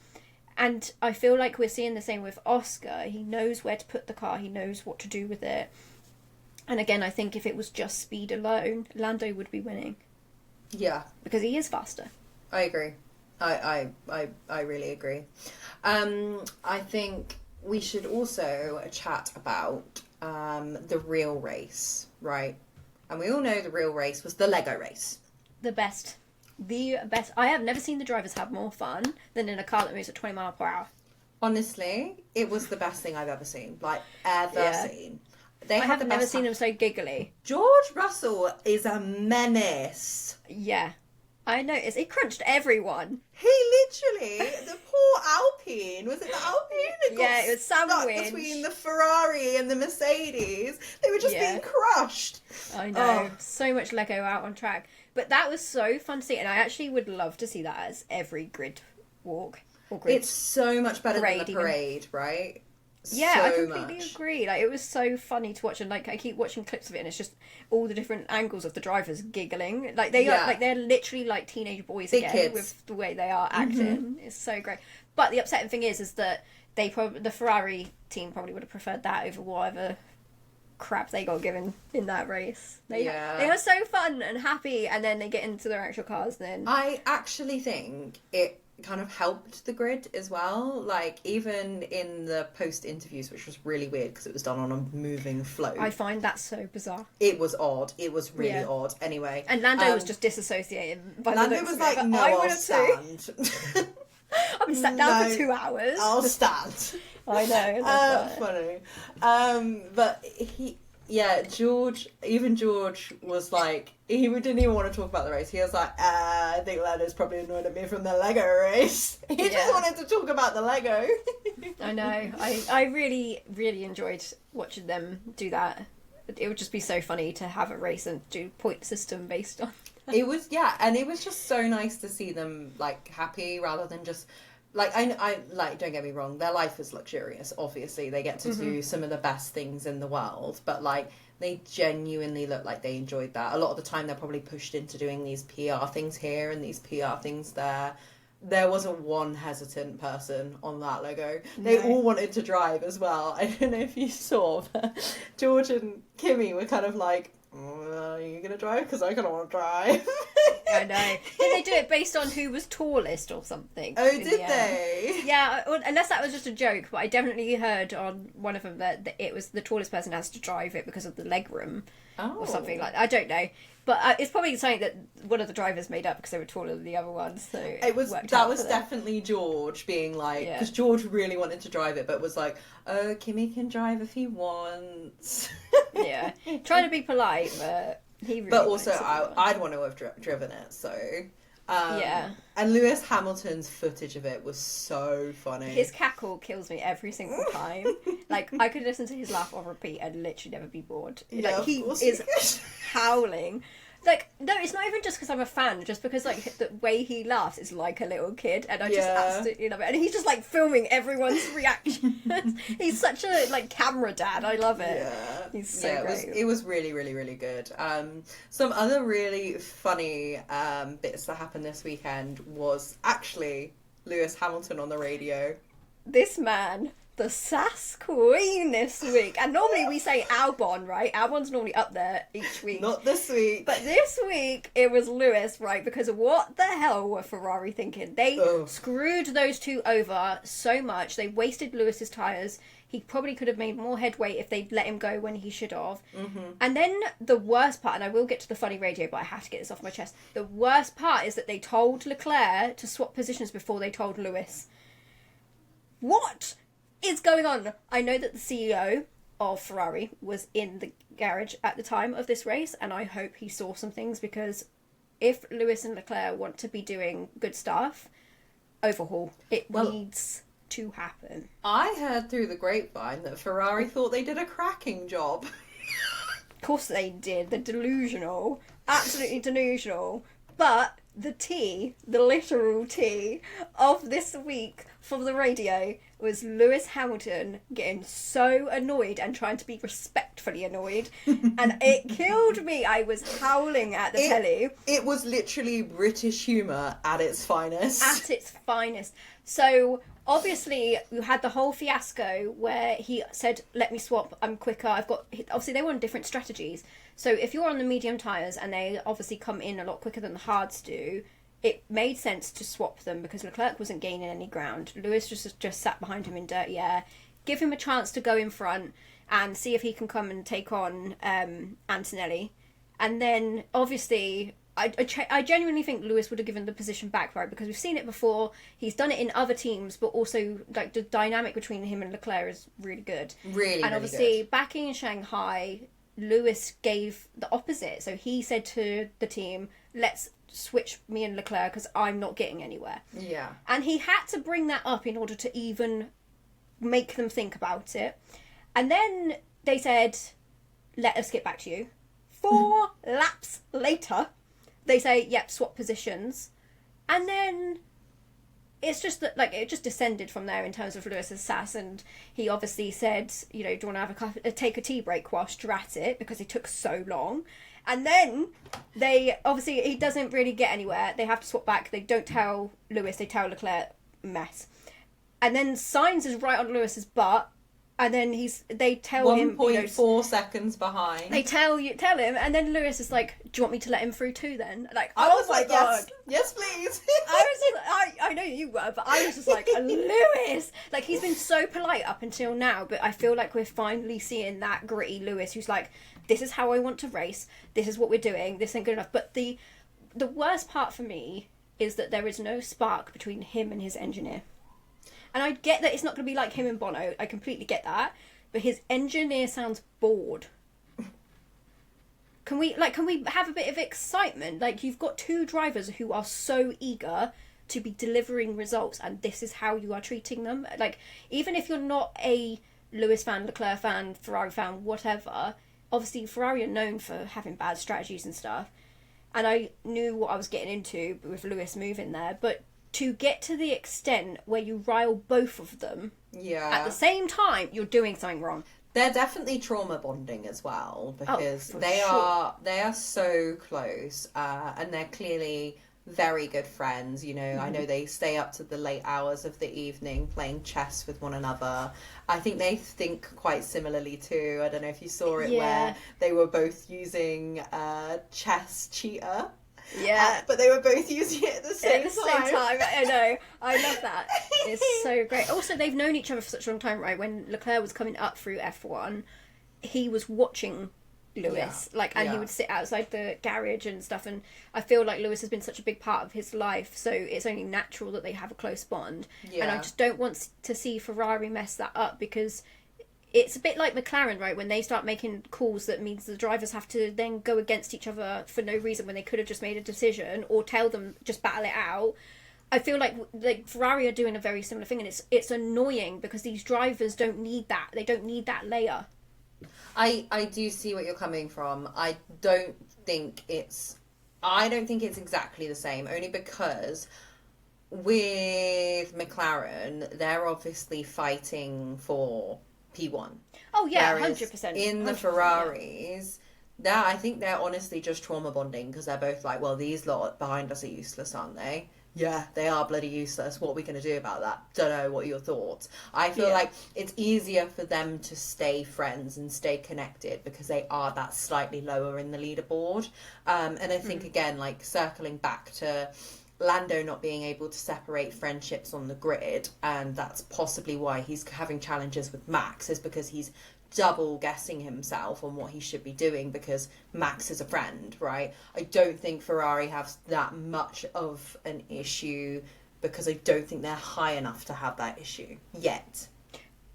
And I feel like we're seeing the same with Oscar. He knows where to put the car. He knows what to do with it. And again, I think if it was just speed alone, Lando would be winning.
Yeah.
Because he is faster.
I agree. I really agree. I think we should also chat about the real race, right? And we all know the real race was the Lego race.
The best. I have never seen the drivers have more fun than in a car that moves at 20 miles per hour.
Honestly, it was the best thing I've ever seen. Seen.
I have never seen them so giggly.
George Russell is a menace.
Yeah. I noticed. He crunched everyone.
He literally, the poor Alpine, was it the Alpine?
It was sandwiched
between the Ferrari and the Mercedes. They were just being crushed.
I know. So much Lego out on track. But that was so fun to see, and I actually would love to see that as every grid walk. Or grid
it's so much better than the parade, right?
Yeah, I completely agree. Like, it was so funny to watch, and like I keep watching clips of it, and it's just all the different angles of the drivers giggling. Like they're literally like teenage boys
Big
again
kids.
with the way they are acting. It's so great. But the upsetting thing is that the Ferrari team probably would have preferred that over whatever crap they got given in that race. They are so fun and happy, and then they get into their actual cars. Then
I actually think it kind of helped the grid as well, like even in the post interviews, which was really weird because it was done on a moving float.
I find that so bizarre.
It was odd. It was really odd. Anyway,
and Lando was just disassociated. By
Lando
the
was like, "No, I'll stand.
I've been sat down for 2 hours.
I'll stand."
I know.
Funny. But George was like, he didn't even want to talk about the race. He was like, I think Lando's probably annoyed at me from the Lego race. He just wanted to talk about the Lego.
I know. I really, really enjoyed watching them do that. It would just be so funny to have a race and do point system based on that.
It was, and it was just so nice to see them like happy rather than just like, I like, don't get me wrong, their life is luxurious, obviously. They get to do some of the best things in the world, but like, they genuinely look like they enjoyed that. A lot of the time they're probably pushed into doing these PR things here and these PR things there. There wasn't one hesitant person on that logo. They all wanted to drive as well. I don't know if you saw, but George and Kimmy were kind of like, are you going to drive? Because I kind of want to drive.
I know. Did they do it based on who was tallest or something?
Oh, did they?
Yeah, unless that was just a joke, but I definitely heard on one of them that it was the tallest person has to drive it because of the legroom or something like that. I don't know. But it's probably something that one of the drivers made up because they were taller than the other ones. So that
was definitely George being like, because George really wanted to drive it, but was like, oh, Kimmy can drive if he wants.
Yeah, trying to be polite, but he really.
But also, I'd want to have driven it. So and Lewis Hamilton's footage of it was so funny.
His cackle kills me every single time. Like, I could listen to his laugh on repeat and literally never be bored.
Yeah,
like, he is howling. Like, no, it's not even just because I'm a fan, just because, like, the way he laughs is like a little kid, and I just absolutely love it. And he's just, like, filming everyone's reactions. He's such a, like, camera dad. I love it.
Yeah.
He's so great.
It was really, really, really good. Some other really funny bits that happened this weekend was actually Lewis Hamilton on the radio.
This man... the sass queen this week. And normally we say Albon, right? Albon's normally up there each week.
Not this week.
But this week it was Lewis, right? Because what the hell were Ferrari thinking? They screwed those two over so much. They wasted Lewis's tyres. He probably could have made more headway if they'd let him go when he should have. Mm-hmm. And then the worst part, and I will get to the funny radio, but I have to get this off my chest. The worst part is that they told Leclerc to swap positions before they told Lewis. What is going on? I know that the CEO of Ferrari was in the garage at the time of this race, and I hope he saw some things, because if Lewis and Leclerc want to be doing good stuff, overhaul. It needs to happen.
I heard through the grapevine that Ferrari thought they did a cracking job.
Of course they did. They're delusional. Absolutely delusional. But the literal tea of this week from the radio was Lewis Hamilton getting so annoyed and trying to be respectfully annoyed. And it killed me. I was howling at the telly.
It was literally British humour at its finest.
At its finest. So, obviously, we had the whole fiasco where he said, let me swap, I'm quicker. Obviously, they were on different strategies. So, if you're on the medium tyres and they obviously come in a lot quicker than the hards do, it made sense to swap them because Leclerc wasn't gaining any ground. Lewis just sat behind him in dirty air. Give him a chance to go in front and see if he can come and take on Antonelli. And then, obviously, I genuinely think Lewis would have given the position back, right? Because we've seen it before. He's done it in other teams, but also, like, the dynamic between him and Leclerc is really good.
Really,
and obviously, back in Shanghai, Lewis gave the opposite. So he said to the team, let's switch me and Leclerc because I'm not getting anywhere.
Yeah.
And he had to bring that up in order to even make them think about it. And then they said, let us get back to you. 4 laps later, they say, yep, swap positions. And then it's just that, like, it just descended from there in terms of Lewis's sass, and he obviously said, you know, do you want to have take a tea break whilst you're at it, because it took so long. And then he doesn't really get anywhere. They have to swap back. They don't tell Lewis, they tell Leclerc, mess. And then Sainz is right on Lewis's butt. And then they tell him
1.4 seconds behind.
They tell him, and then Lewis is like, "Do you want me to let him through too?" Then, like,
I was like, yes, please.
I know you were, but I was just like, Lewis, like, he's been so polite up until now, but I feel like we're finally seeing that gritty Lewis, who's like, this is how I want to race. This is what we're doing. This ain't good enough. But the worst part for me is that there is no spark between him and his engineer. And I get that it's not going to be like him and Bono. I completely get that. But his engineer sounds bored. Can we have a bit of excitement? Like, you've got 2 drivers who are so eager to be delivering results, and this is how you are treating them. Like, even if you're not a Lewis fan, Leclerc fan, Ferrari fan, whatever, obviously Ferrari are known for having bad strategies and stuff. And I knew what I was getting into with Lewis moving there, but to get to the extent where you rile both of them at the same time, you're doing something wrong.
They're definitely trauma bonding as well, because
for
they
sure.
are so close, and they're clearly very good friends. You know, I know they stay up to the late hours of the evening playing chess with one another. I think they think quite similarly too. I don't know if you saw it, where they were both using chess cheater.
Yeah.
But they were both using it at the same time.
I know. I love that. It's so great. Also, they've known each other for such a long time, right? When Leclerc was coming up through F1, he was watching Lewis, and he would sit outside the garage and stuff, and I feel like Lewis has been such a big part of his life, so it's only natural that they have a close bond. And I just don't want to see Ferrari mess that up, because it's a bit like McLaren, right? When they start making calls that means the drivers have to then go against each other for no reason, when they could have just made a decision or tell them just battle it out. I feel like Ferrari are doing a very similar thing, and it's annoying because these drivers don't need that. They don't need that layer.
I do see what you're coming from. I don't think it's exactly the same, only because with McLaren, they're obviously fighting for P1.
Oh yeah,
Whereas
100%.
in the Ferraris, I think they're honestly just trauma bonding, because they're both like, well, these lot behind us are useless, aren't they? Yeah, they are bloody useless. What are we going to do about that? Don't know. What are your thoughts? I feel like it's easier for them to stay friends and stay connected because they are that slightly lower in the leaderboard. And I think, again, like circling back to Lando not being able to separate friendships on the grid, and that's possibly why he's having challenges with Max, is because he's double guessing himself on what he should be doing because Max is a friend, right? I don't think Ferrari has that much of an issue, because I don't think they're high enough to have that issue yet.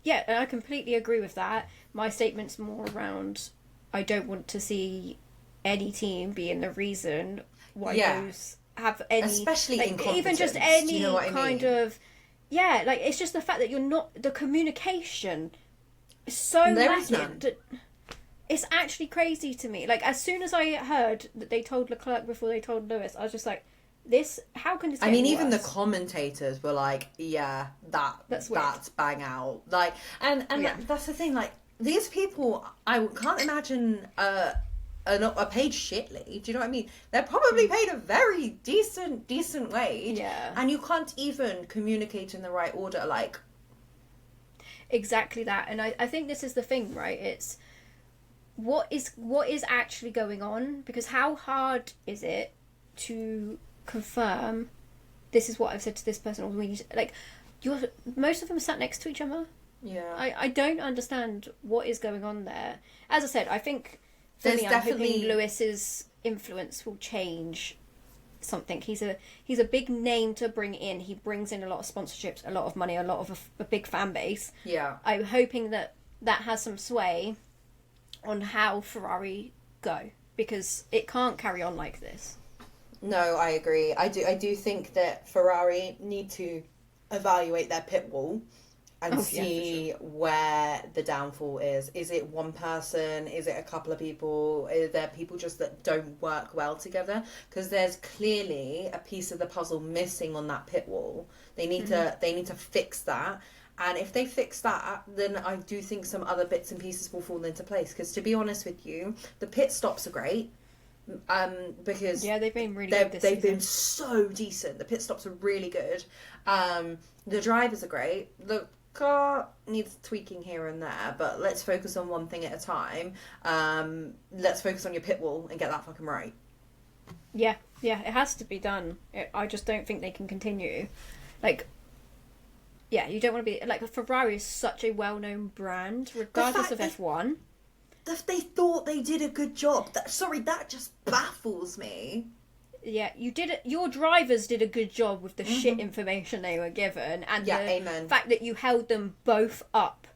Yeah, and I completely agree with that. My statement's more around, I don't want to see any team being the reason why those have any,
especially
like,
incompetence.
Even just any,
you know what I
kind
mean?
of, like, it's just the fact that you're not, the communication is so lacking. It's actually crazy to me. Like, as soon as I heard that they told Leclerc before they told Lewis, I was just like, how can this get
even
worse?
the commentators were like, that's bang out. Like, and that's the thing, like, these people, I can't imagine are paid shitly. Do you know what I mean? They're probably paid a very decent wage.
Yeah.
And you can't even communicate in the right order, like.
Exactly that. And I think this is the thing, right? It's what is actually going on, because how hard is it to confirm this is what I've said to this person, or we need to, like, most of them are sat next to each other.
Yeah.
I don't understand what is going on there. As I said, I think for
There's
me, I'm hoping Lewis's influence will change something. He's a big name to bring in. He brings in a lot of sponsorships, a lot of money, a lot of a big fan base.
Yeah.
I'm hoping that has some sway on how Ferrari go, because it can't carry on like this. No,
I agree. I do think that Ferrari need to evaluate their pit wall and see where the downfall is. Is it one person? Is it a couple of people? Are there people just that don't work well together? Because there's clearly a piece of the puzzle missing on that pit wall. They need to fix that. And if they fix that, then I do think some other bits and pieces will fall into place. Because to be honest with you, the pit stops are great. Because
they've been really good this
they've
season.
been so decent. The pit stops are really good. The drivers are great. The car needs tweaking here and there, but let's focus on one thing at a time. Let's focus on your pit wall and get that fucking right. Yeah, it has to be done. I just don't think they can continue. Like, you don't want to be like, Ferrari is such a well-known brand, regardless of F1. They thought they did a good job. That just baffles me. Yeah, your drivers did a good job with the shit information they were given, and the fact that you held them both up.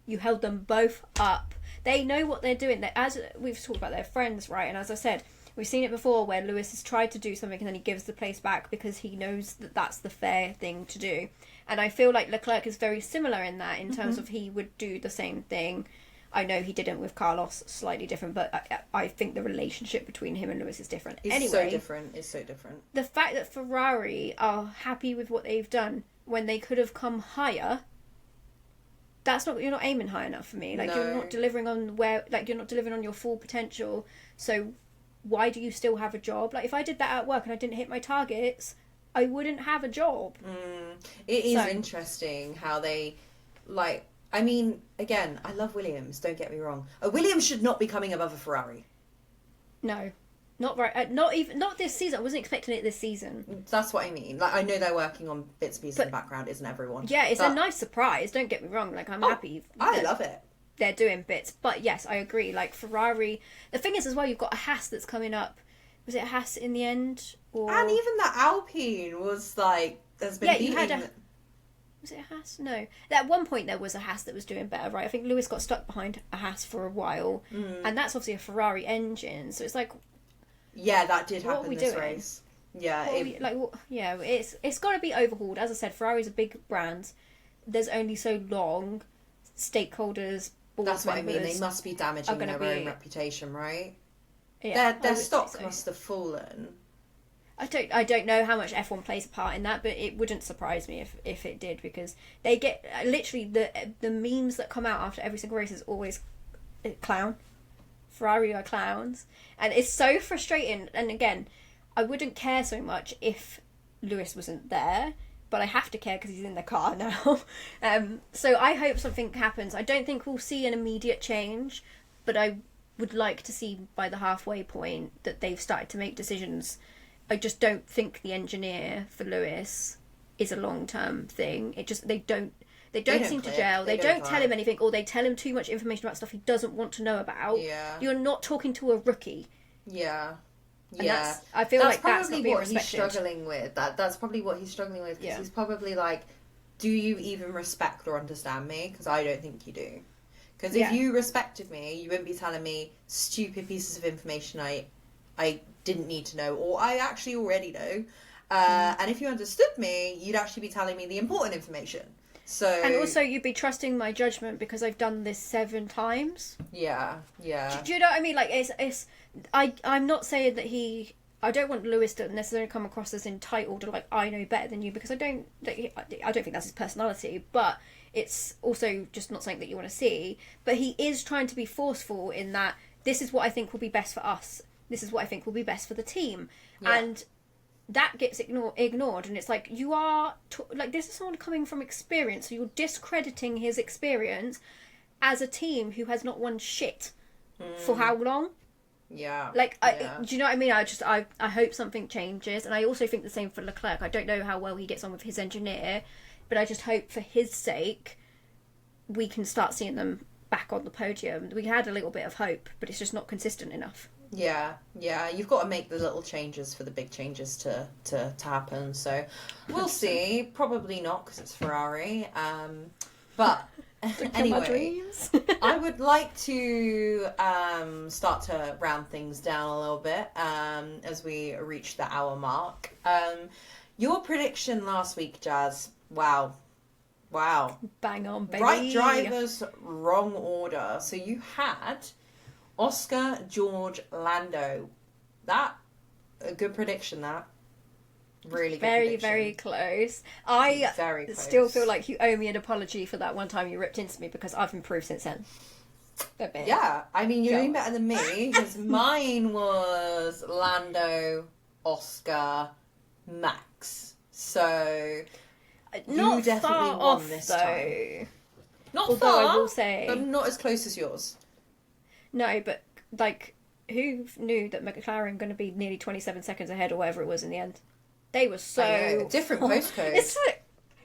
They know what they're doing. As we've talked about, they're friends, right? And as I said, we've seen it before where Lewis has tried to do something and then he gives the place back because he knows that that's the fair thing to do. And I feel like Leclerc is very similar in that, in terms of he would do the same thing. I know he didn't with Carlos, slightly different, but I think the relationship between him and Lewis is different. It's so different. The fact that Ferrari are happy with what they've done when they could have come higher
that's not, you're not aiming high enough for me. Like,
No.
you're not delivering on you're not delivering on your full potential. So why do you still have a job? Like, if I did that at work and I didn't hit my targets, I wouldn't have a job.
It is interesting how they, like, I mean, again, I love Williams, don't get me wrong. A Williams should not be coming above a Ferrari.
No. Not this season. I wasn't expecting it this season.
That's what I mean. Like, I know they're working on bits and pieces in the background, isn't everyone?
Yeah, it's a nice surprise. Don't get me wrong. Like, I'm happy.
I love it.
They're doing bits, but yes, I agree. Like, Ferrari. The thing is, as well, you've got a Haas that's coming up. Was it a Haas in the end?
And even the Alpine was like, has been beating.
You had was it a Haas? No. At one point there was a Haas that was doing better, right? I think Lewis got stuck behind a Haas for a while, and that's obviously a Ferrari engine. So it's like,
yeah, that did happen this race. Yeah,
it's got to be overhauled. As I said, Ferrari's a big brand. There's only so long stakeholders.
That's what I mean. They must be damaging their own reputation, right? Yeah, their stock must have fallen.
I don't know how much F1 plays a part in that, but it wouldn't surprise me if it did, because they get literally the memes that come out after every single race is always clown. Ferrari are clowns, and it's so frustrating. And again, I wouldn't care so much if Lewis wasn't there, but I have to care because he's in the car now. So I hope something happens. I don't think we'll see an immediate change, but I would like to see by the halfway point that they've started to make decisions. I just don't think the engineer for Lewis is a long-term thing. It just they don't seem to gel. They don't tell him anything, or they tell him too much information about stuff he doesn't want to know about.
Yeah.
You're not talking to a rookie.
Yeah.
And I feel like that's
probably what he's struggling with. That's probably what he's struggling with, because he's probably like, do you even respect or understand me? Because I don't think you do. Because if you respected me, you wouldn't be telling me stupid pieces of information I didn't need to know, or I actually already know. And if you understood me, you'd actually be telling me the important information. So,
and also you'd be trusting my judgment because I've done this 7 times.
Yeah.
Do you know what I mean? Like, I'm not saying that I don't want Lewis to necessarily come across as entitled or like, I know better than you, because I don't think that's his personality, but it's also just not something that you want to see. But he is trying to be forceful in that this is what I think will be best for us. This is what I think will be best for the team. Yeah. And that gets ignored, and it's like, you are this is someone coming from experience, so you're discrediting his experience as a team who has not won shit for how long?
Yeah.
Do you know what I mean? I hope something changes, and I also think the same for Leclerc. I don't know how well he gets on with his engineer, but I just hope for his sake we can start seeing them back on the podium. We had a little bit of hope, but it's just not consistent enough.
Yeah, you've got to make the little changes for the big changes to happen. So we'll see. Probably not, because it's Ferrari. But anyway, I would like to start to round things down a little bit as we reach the hour mark. Your prediction last week, Jazz. Wow.
Bang on, baby.
Right drivers, wrong order. So you had Oscar, George, Lando. That a good prediction. That really good prediction.
Very close. I still feel like you owe me an apology for that one time you ripped into me, because I've improved since then. A bit.
Yeah, I mean, you're doing better than me, because mine was Lando, Oscar, Max. So
not
you definitely
far
won
off,
this
though.
time. Not
Although
far,
I will say,
but not as close as yours.
No, but like, who knew that McLaren going to be nearly 27 seconds ahead or whatever it was in the end? They were so
different postcodes.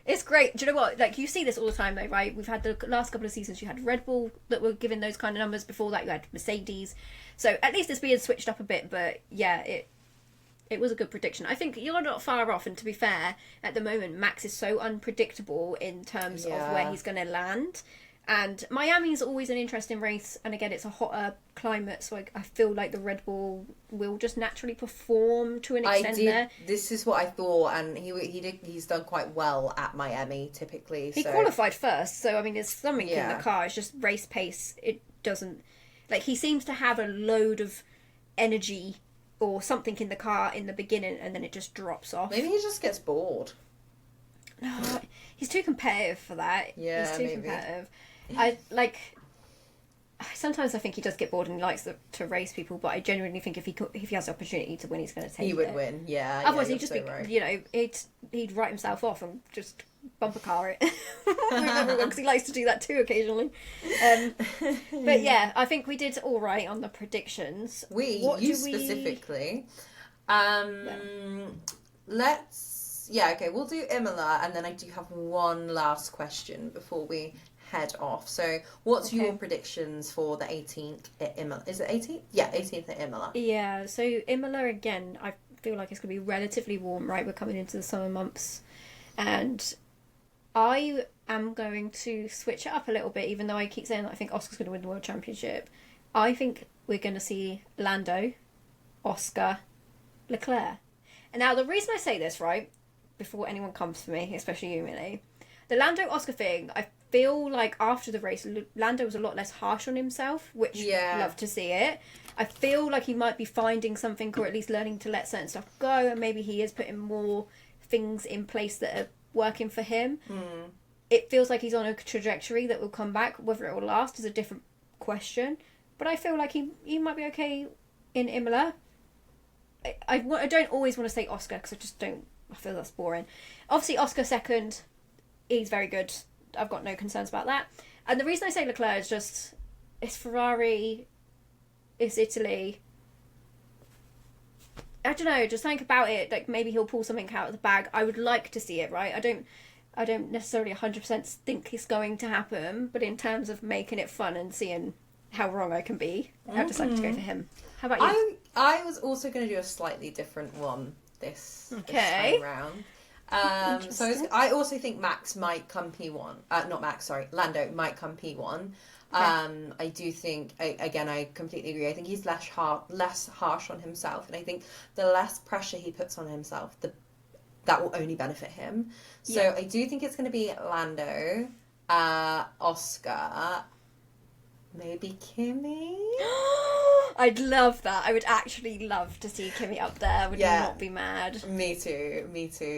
It's great. Do you know what? Like, you see this all the time, though, right? We've had the last couple of seasons. You had Red Bull that were given those kind of numbers. Before that, you had Mercedes. So at least it's being switched up a bit. But yeah, it was a good prediction. I think you're not far off. And to be fair, at the moment, Max is so unpredictable in terms of where he's going to land. And Miami is always an interesting race, and again, it's a hotter climate, so I feel like the Red Bull will just naturally perform to an extent there.
This is what I thought, and he's done quite well at Miami, typically.
He qualified first, so I mean, there's something in the car. It's just race pace. It doesn't... Like, he seems to have a load of energy or something in the car in the beginning, and then it just drops off.
Maybe he just gets bored.
no, he's too competitive for that.
Yeah,
he's too
maybe.
competitive. Sometimes I think he does get bored and he likes to race people, but I genuinely think if he has the opportunity to win, he's going to take it.
He would win, yeah.
Otherwise,
yeah,
he'd just
so
be,
right.
he'd write himself off and just bumper car it with everyone because he likes to do that too occasionally. But yeah, I think we did all right on the predictions.
You specifically. We'll do Imola, and then I do have one last question before we head off. So, what's your predictions for the 18th at Imola? Is it 18th? Yeah, 18th at Imola.
Yeah, so Imola again, I feel like it's going to be relatively warm, right? We're coming into the summer months. And I am going to switch it up a little bit, even though I keep saying that I think Oscar's going to win the World Championship. I think we're going to see Lando, Oscar, Leclerc. And now, the reason I say this, right, before anyone comes for me, especially you, Millie, the Lando-Oscar thing, I feel like after the race, Lando was a lot less harsh on himself, which love to see it. I feel like he might be finding something, or at least learning to let certain stuff go, and maybe he is putting more things in place that are working for him. It feels like he's on a trajectory that will come back. Whether it will last is a different question, but I feel like he might be okay in Imola. I don't always want to say Oscar because I feel that's boring. Obviously Oscar second, he's very good. I've got no concerns about that. And the reason I say Leclerc is just, it's Ferrari, it's Italy. I don't know, just think about it, like maybe he'll pull something out of the bag. I would like to see it, right? I don't necessarily 100% think it's going to happen, but in terms of making it fun and seeing how wrong I can be, I'd just like to go for him. How about you?
I was also going to do a slightly different one this time round. So I also think Max might come P1. Lando might come P1. Okay. I do think, again, I completely agree. I think he's less harsh on himself, and I think the less pressure he puts on himself, that will only benefit him. So I do think it's going to be Lando, Oscar, maybe Kimi.
I'd love that. I would actually love to see Kimi up there. I would not be mad.
Me too.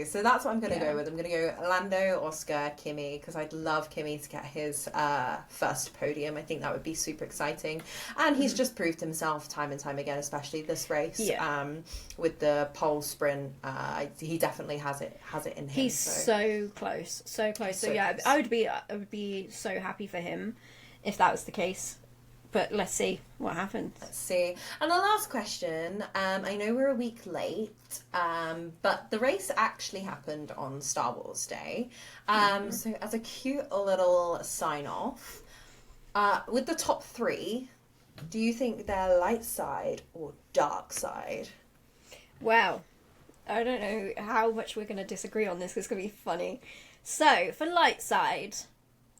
So that's what I'm going to go with. I'm going to go Lando, Oscar, Kimi, because I'd love Kimi to get his first podium. I think that would be super exciting. And he's just proved himself time and time again, especially this race. With the pole sprint, he definitely has it in him.
He's so close. So close. I would be so happy for him if that was the case. But let's see what happens.
Let's see. And the last question, I know we're a week late, but the race actually happened on Star Wars Day. So as a cute little sign-off, with the top three, do you think they're light side or dark side?
Well, I don't know how much we're going to disagree on this. It's going to be funny. So, for light side,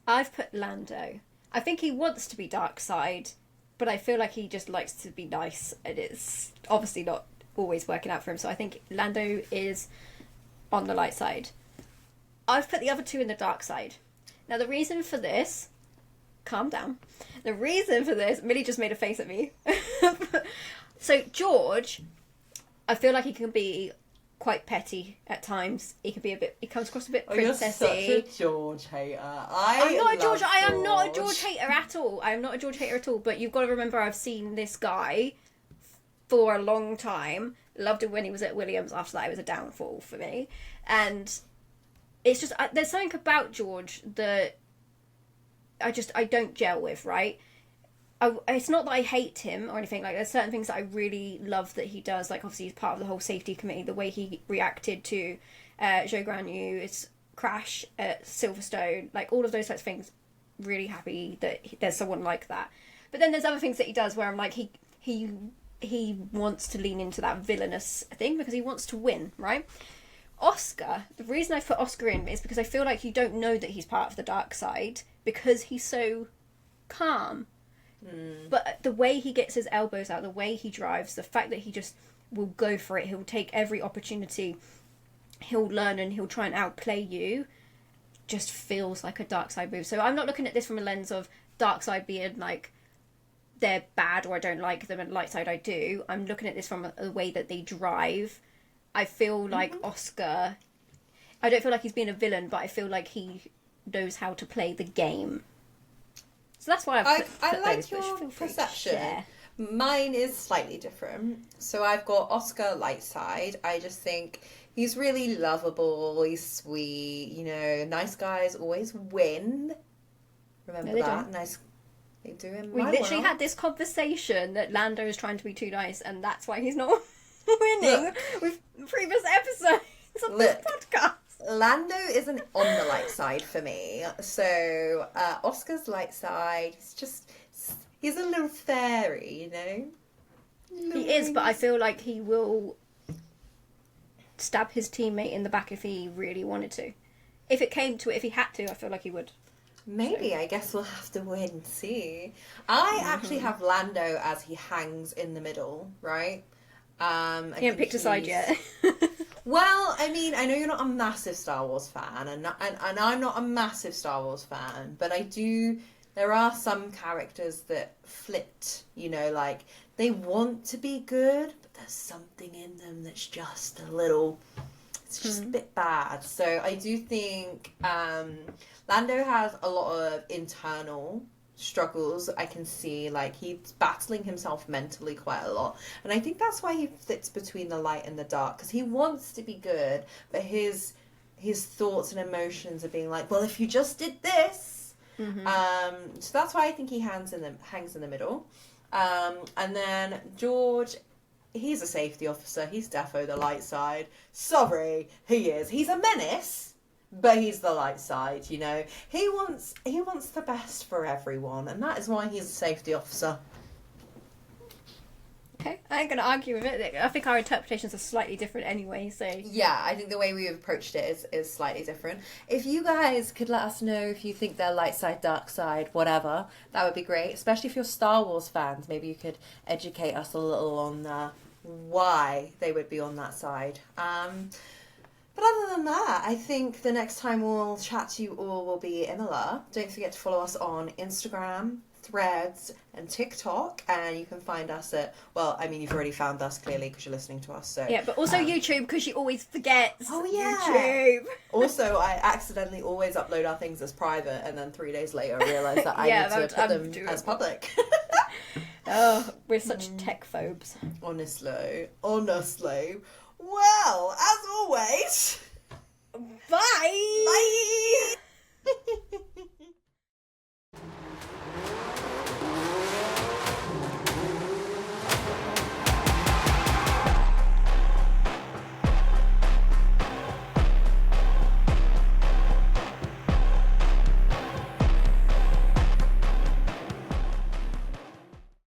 I've put Lando. I think he wants to be dark side, but I feel like he just likes to be nice, and it's obviously not always working out for him. So I think Lando is on the light side. I've put the other two in the dark side. Now the reason for this, calm down. The reason for this, Millie just made a face at me. So George, I feel like he can be quite petty at times. He comes across a bit princessy.
You're such a George hater. I am
not a George hater at all. I am not a George hater at all. But you've got to remember, I've seen this guy for a long time. Loved him when he was at Williams. After that, it was a downfall for me. And it's just, there's something about George that I don't gel with, right? It's not that I hate him or anything. Like, there's certain things that I really love that he does. Like, obviously, he's part of the whole safety committee. The way he reacted to Zhou Guanyu's crash at Silverstone, like, all of those types of things. Really happy that there's someone like that. But then there's other things that he does where I'm like, he wants to lean into that villainous thing because he wants to win, right? Oscar, the reason I put Oscar in is because I feel like you don't know that he's part of the dark side because he's so calm. But the way he gets his elbows out, the way he drives, the fact that he just will go for it, he'll take every opportunity, he'll learn and he'll try and outplay you, just feels like a dark side move. So I'm not looking at this from a lens of dark side being like they're bad or I don't like them, and light side I do. I'm looking at this from a way that they drive. I feel like Oscar, I don't feel like he's being a villain, but I feel like he knows how to play the game. So that's why
I like your perception. Mine is slightly different. So I've got Oscar Lightside. I just think he's really lovable. He's sweet. You know, nice guys always win. Remember that?
Don't.
Nice. They do in
We
my
literally
world.
had this conversation that Lando is trying to be too nice, and that's why he's not winning with previous episodes of this podcast.
Lando isn't on the light side for me. So Oscar's light side. He's a little fairy, you know.
He is, but I feel like he will stab his teammate in the back if he really wanted to. If it came to it, if he had to, I feel like he would.
Maybe, I guess we'll have to wait and see. I actually have Lando as he hangs in the middle, right?
He hasn't picked a side yet.
Well, I mean, I know you're not a massive Star Wars fan, and I'm not a massive Star Wars fan, but there are some characters that flipped, you know, like, they want to be good, but there's something in them that's just it's just a bit bad. So I do think Lando has a lot of internal struggles. I can see, like, he's battling himself mentally quite a lot, and I think that's why he fits between the light and the dark, because he wants to be good, but his thoughts and emotions are being like, well, if you just did this. So that's why I think he hangs in the middle. And then George, he's a safety officer. He's defo the light side. Sorry, he is. He's a menace, but he's the light side, you know. He wants the best for everyone, and that is why he's a safety officer.
Okay, I ain't going to argue with it. I think our interpretations are slightly different anyway, so...
Yeah, I think the way we've approached it is slightly different. If you guys could let us know if you think they're light side, dark side, whatever, that would be great. Especially if you're Star Wars fans, maybe you could educate us a little on why they would be on that side. But other than that, I think the next time we'll chat to you all will be Imola. Don't forget to follow us on Instagram, Threads, and TikTok, and you can find us at, well, I mean, you've already found us clearly because you're listening to us, so
yeah, but also YouTube, because you always forget.
Oh yeah,
YouTube.
Also, I accidentally always upload our things as private, and then 3 days later realise that I need to put them as public.
Oh, we're such tech phobes.
Honestly. Well, as always,
bye.